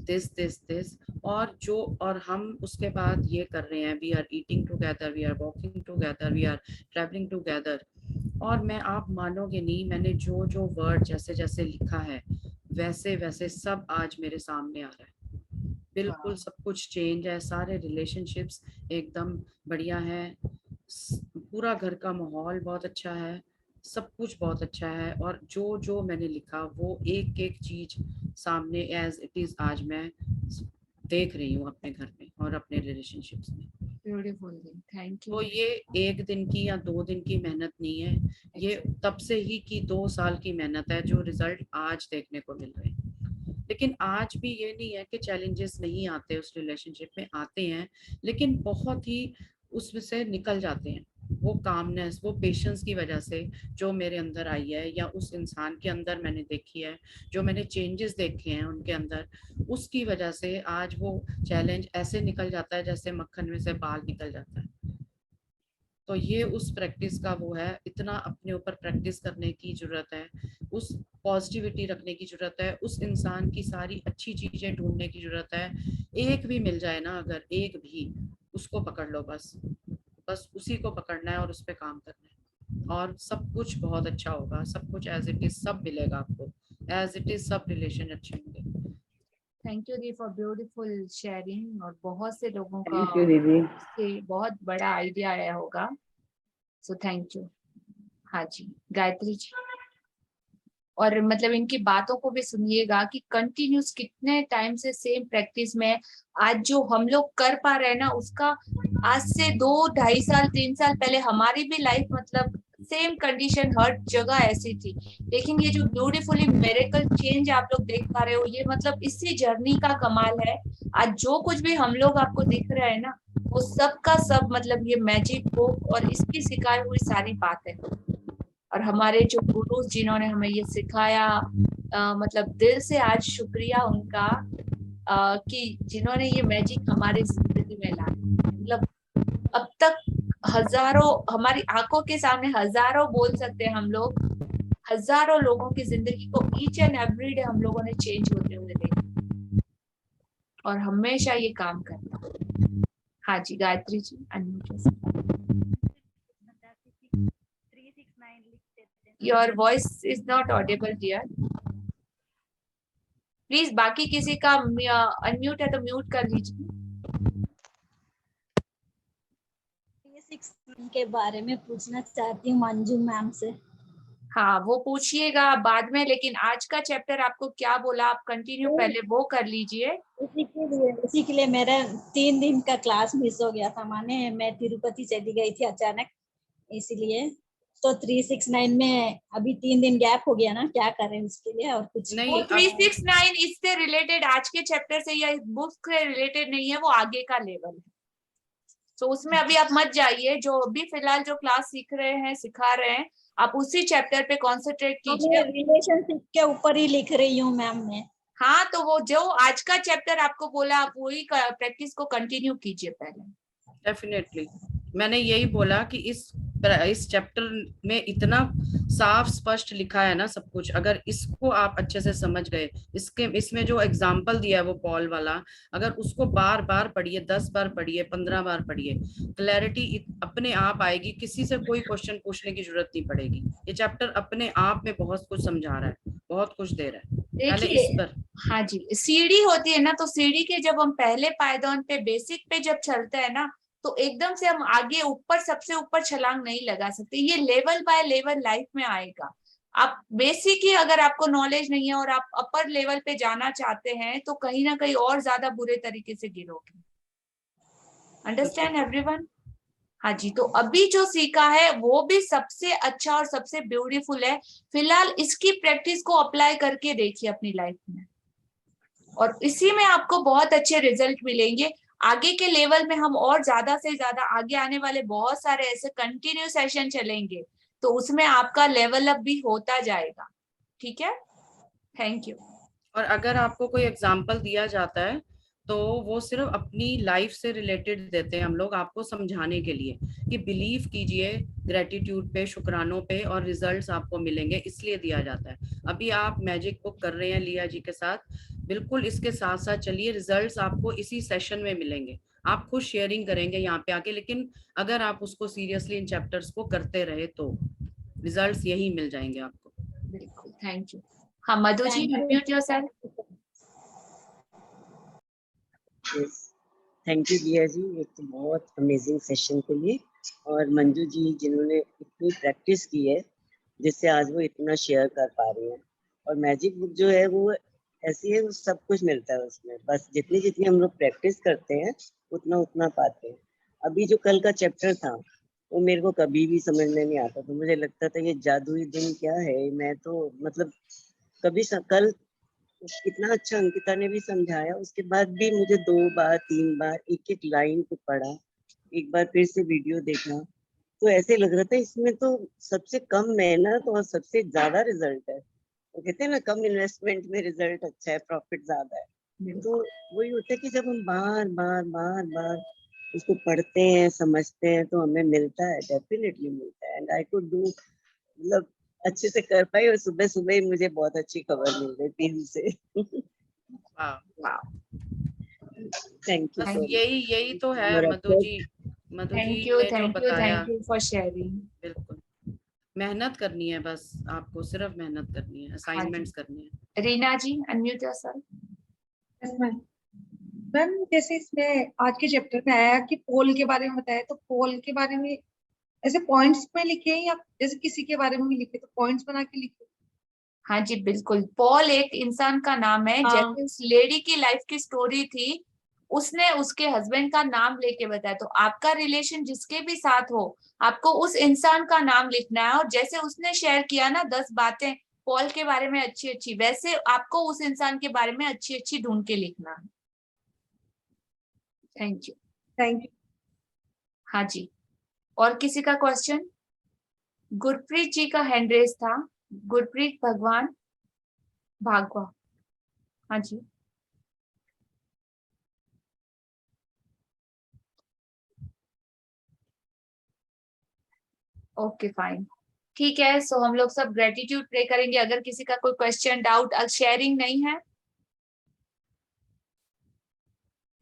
this, और हम उसके बाद ये कर रहे हैं, we are eating together, we are walking together, we are travelling together. और मैं, आप मानोगे नहीं, मैंने जो जो वर्ड जैसे जैसे लिखा है वैसे वैसे सब आज मेरे सामने आ रहा है, बिल्कुल सब कुछ चेंज है, सारे रिलेशनशिप्स एकदम बढ़िया है, पूरा घर का माहौल बहुत अच्छा है, सब कुछ बहुत अच्छा है। और जो जो मैंने लिखा वो एक एक चीज सामने एज इट इज आज मैं देख रही हूँ अपने घर में और अपने रिलेशनशिप्स में। Beautiful, thank you. तो ये एक दिन की या 2 दिन की मेहनत नहीं है, ये तब से ही की 2 साल की मेहनत है, जो रिजल्ट आज देखने को मिल रहे हैं। लेकिन आज भी ये नहीं है कि चैलेंजेस नहीं आते, उस रिलेशनशिप में आते हैं, लेकिन बहुत ही उसमें से निकल जाते हैं, वो कामनेस, वो पेशेंस की वजह से जो मेरे अंदर आई है, या उस इंसान के अंदर मैंने देखी है, जो मैंने चेंजेस देखे हैं उनके अंदर, उसकी वजह से आज वो चैलेंज ऐसे निकल जाता है जैसे मक्खन में से बाल निकल जाता है। तो ये उस प्रैक्टिस का वो है, इतना अपने ऊपर प्रैक्टिस करने की जरूरत है, उस पॉजिटिविटी रखने की जरूरत है, उस इंसान की सारी अच्छी चीजें ढूंढने की जरूरत है। एक भी मिल जाए ना, अगर एक भी, उसको पकड़ लो, बस बस उसी को पकड़ना है और उस पर काम करना है, और सब कुछ बहुत अच्छा होगा। सब कुछ एज इट इज सब मिलेगा आपको, एज इट इज सब रिलेशन अच्छे होंगे। Thank you the for beautiful sharing. और बहुत से लोगों का थैंक यू दीदी। से बहुत बड़ा आइडिया आया होगा, सो थैंक यू। हाँ जी गायत्री जी, और मतलब इनकी बातों को भी सुनिएगा कि कंटिन्यूस कितने टाइम से सेम प्रैक्टिस में आज जो हम लोग कर पा रहे हैं ना, उसका आज से 2-2.5 साल 3 साल पहले हमारी भी लाइफ मतलब सेम कंडीशन हर जगह ऐसी थी। लेकिन ये जो ब्यूटीफुली मिरेकल चेंज आप लोग देख पा रहे हो, ये मतलब इसी जर्नी का कमाल है। आज जो कुछ भी हम लोग आपको दिख रहा है ना, वो सब का सब मतलब ये मैजिक बुक और इसकी सिखाई हुई सारी बातें, और हमारे जो गुरु जिन्होंने हमें ये सिखाया, मतलब दिल से आज शुक्रिया उनका, कि जिन्होंने ये मैजिक हमारे जिंदगी में लाया। मतलब अब तक हजारों, हमारी आंखों के सामने हजारों बोल सकते हैं हम लोग, हजारों लोगों की जिंदगी को ईच एंड एवरी डे हम लोगों ने चेंज होते हुए देखा, और हमेशा ये काम करता। हाँ जी Gayatri ji, your voice is not audible dear, please बाकी किसी का अनम्यूट है तो म्यूट कर लीजिए। के बारे में पूछना चाहती हूँ मंजू मैम से। हाँ वो पूछिएगा बाद में, लेकिन आज का चैप्टर आपको क्या बोला आप कंटिन्यू पहले वो कर लीजिए। उसी के लिए मेरा 3 दिन का क्लास मिस हो गया था, माने मैं तिरुपति चली गई थी अचानक, इसलिए तो 369 में अभी 3 दिन गैप हो गया ना, क्या करें उसके लिए? और कुछ नहीं, 369 इससे रिलेटेड आज के चैप्टर से या बुक से रिलेटेड नहीं है, वो आगे का लेवल है। तो उसमें अभी आप मत जाइए, जो अभी फिलहाल जो क्लास सीख रहे हैं सिखा रहे हैं, आप उसी चैप्टर पे कॉन्सेंट्रेट कीजिए। रिलेशनशिप के ऊपर ही लिख रही हूँ मैम मैं। हाँ तो वो जो आज का चैप्टर आपको बोला, आप वही प्रैक्टिस को कंटिन्यू कीजिए पहले। डेफिनेटली मैंने यही बोला कि इस चैप्टर में इतना साफ स्पष्ट लिखा है ना सब कुछ, अगर इसको आप अच्छे से समझ गए, इसमें जो एग्जाम्पल दिया है वो पॉल वाला, अगर उसको बार बार पढ़िए, 10 बार पढ़िए, 15 बार पढ़िए, क्लैरिटी अपने आप आएगी, किसी से कोई क्वेश्चन पूछने की जरूरत नहीं पड़ेगी। ये चैप्टर अपने आप में बहुत कुछ समझा रहा है, बहुत कुछ दे रहा है। पहले इस पर, हाँ जी, सीढ़ी होती है ना, तो सीढ़ी के जब हम पहले पायदान पे बेसिक पे जब चलते हैं ना, तो एकदम से हम आगे ऊपर सबसे ऊपर छलांग नहीं लगा सकते। ये लेवल बाय लेवल लाइफ में आएगा। आप बेसिक ही अगर आपको नॉलेज नहीं है और आप अपर लेवल पे जाना चाहते हैं, तो कहीं ना कहीं और ज्यादा बुरे तरीके से गिरोगे। Understand everyone? हाँ जी, तो अभी जो सीखा है वो भी सबसे अच्छा और सबसे ब्यूटीफुल है। फिलहाल इसकी प्रैक्टिस को अप्लाई करके देखिए अपनी लाइफ में, और इसी में आपको बहुत अच्छे रिजल्ट मिलेंगे। आगे के लेवल में हम और ज्यादा से ज्यादा आगे आने वाले बहुत सारे ऐसे कंटिन्यू सेशन चलेंगे, तो उसमें आपका लेवल अप भी होता जाएगा। ठीक है, थैंक यू। और अगर आपको कोई एग्जाम्पल दिया जाता है तो वो सिर्फ अपनी लाइफ से रिलेटेड देते हैं हम लोग, आपको समझाने के लिए कि बिलीव कीजिए ग्रेटिट्यूड पे, शुक्रानों पे, और रिजल्ट्स आपको मिलेंगे, इसलिए दिया जाता है। अभी आप मैजिक बुक कर रहे हैं लिया जी के साथ, बिल्कुल इसके साथ साथ चलिए, रिजल्ट्स आपको इसी सेशन में मिलेंगे। आप खुद शेयरिंग करेंगे यहाँ पे आके, लेकिन अगर आप उसको सीरियसली इन चैप्टर्स को करते रहे तो रिजल्ट्स यही मिल जाएंगे आपको। बिल्कुल, थैंक यू। हाँ Madhu ji, unmute yourself. Thank you दिया जी, एक बहुत अमेजिंग सेशन के लिए, और मंजू जी जिन्होंने इतनी प्रैक्टिस की है जिससे आज वो इतना शेयर कर पा रही हैं। और मैजिक बुक जो है वो ऐसी है, सब कुछ मिलता है उसमें, बस जितनी जितनी हम लोग प्रैक्टिस करते हैं उतना उतना पाते हैं। अभी जो कल का चैप्टर था वो मेरे को कभी भी समझ में नहीं आता, तो मुझे लगता था ये जादुई दिन क्या है। मैं तो मतलब कभी कल कितना अच्छा अंकिता ने भी समझाया, उसके बाद भी मुझे 2 बार 3 बार एक एक लाइन को पढ़ा, एक बार फिर से वीडियो देखा, तो ऐसे लग रहा था इसमें तो सबसे कम मेहनत और सबसे ज्यादा रिजल्ट है। वो कहते हैं ना कम इन्वेस्टमेंट में रिजल्ट अच्छा है, प्रॉफिट ज्यादा है। तो वही होता है कि जब हम बार बार बार बार उसको पढ़ते हैं, समझते हैं, तो हमें मिलता है, डेफिनेटली मिलता है। एंड आई कुड डू, मतलब अच्छे से कर पाई। और सुबह सुबह ही मुझे बहुत अच्छी खबर मिल गई टीम से। थैंक यू बस सो यही तो है मच। मधु जी ने जो बताया। Thank you for sharing. बिल्कुल, मेहनत करनी है, बस आपको सिर्फ मेहनत करनी है, असाइनमेंट्स करनी है। Reena ji unmute yourself. Yes ma'am. Ma'am जैसे इसमें आज के चैप्टर में आया कि पोल के बारे में बताया, तो पोल के बारे में ऐसे पॉइंट्स में लिखे या जैसे किसी के बारे में भी लिखे तो पॉइंट्स बना के लिखे? हाँ जी बिल्कुल, पॉल एक इंसान का नाम है। हाँ। जैसे उस लेडी की लाइफ की स्टोरी थी, उसने उसके हस्बैंड का नाम लेके बताया। तो आपका रिलेशन जिसके भी साथ हो, आपको उस इंसान का नाम लिखना है। और जैसे उसने शेयर किया ना 10 बातें पॉल के बारे में अच्छी अच्छी, वैसे आपको उस इंसान के बारे में अच्छी अच्छी ढूंढ के लिखना है। Thank you. Thank you. हाँ जी, और किसी का क्वेश्चन? गुरप्रीत जी का हैंड रेस था। गुरप्रीत भगवान भागवा। हाँ जी। ओके फाइन, ठीक है। सो हम लोग सब ग्रेटिट्यूड प्रे करेंगे। अगर किसी का कोई क्वेश्चन, डाउट, शेयरिंग नहीं है,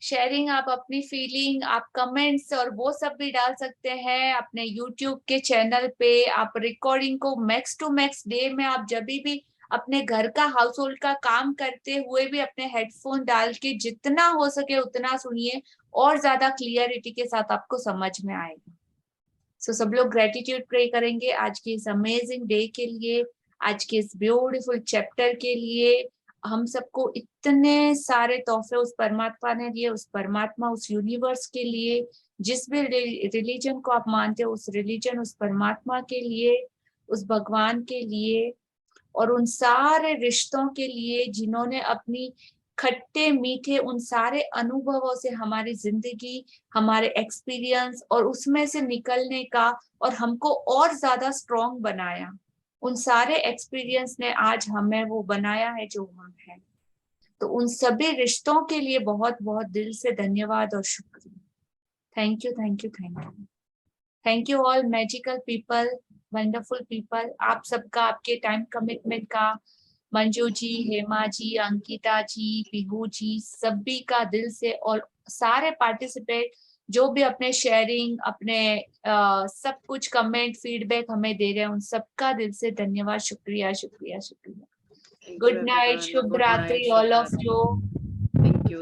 शेयरिंग आप अपनी फीलिंग, आप कमेंट्स और वो सब भी डाल सकते हैं अपने यूट्यूब के चैनल पे। आप रिकॉर्डिंग को मैक्स टू मैक्स डे में आप जब भी अपने घर का हाउस होल्ड का काम करते हुए भी अपने हेडफोन डाल के जितना हो सके उतना सुनिए, और ज्यादा क्लियरिटी के साथ आपको समझ में आएगा। सो सब लोग ग्रेटिट्यूड प्रे करेंगे आज के इस अमेजिंग डे के लिए, आज के इस ब्यूटीफुल चैप्टर के लिए। हम सबको इतने सारे तोहफे उस परमात्मा ने दिए, उस परमात्मा, उस यूनिवर्स के लिए, जिस भी रिलीजन को आप मानते हो उस रिलीजन, उस परमात्मा के लिए, उस भगवान के लिए, और उन सारे रिश्तों के लिए जिन्होंने अपनी खट्टे मीठे उन सारे अनुभवों से हमारी जिंदगी, हमारे एक्सपीरियंस और उसमें से निकलने का और हमको और ज्यादा स्ट्रॉन्ग बनाया। उन सारे एक्सपीरियंस ने आज हमें वो बनाया है जो हम हैं। तो उन सभी रिश्तों के लिए बहुत बहुत दिल से धन्यवाद और शुक्रिया। Thank you, thank you, thank you, thank you all magical people, wonderful people. आप सबका, आपके टाइम कमिटमेंट का, मंजू जी, हेमा जी, अंकिता जी, पिहू जी, सभी का दिल से, और सारे पार्टिसिपेट जो भी अपने शेयरिंग, अपने सब कुछ कमेंट, फीडबैक हमें दे रहे हैं, उन सबका दिल से धन्यवाद, शुक्रिया, शुक्रिया, शुक्रिया। गुड नाइट, शुभ रात्रि all of you.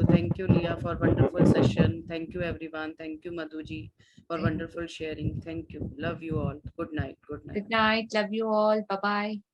Thank you Leah for wonderful session. Thank you everyone. Thank you Madhu ji for wonderful sharing. Thank you. Love you all. Good night. Good night. Good night, love you all, bye bye.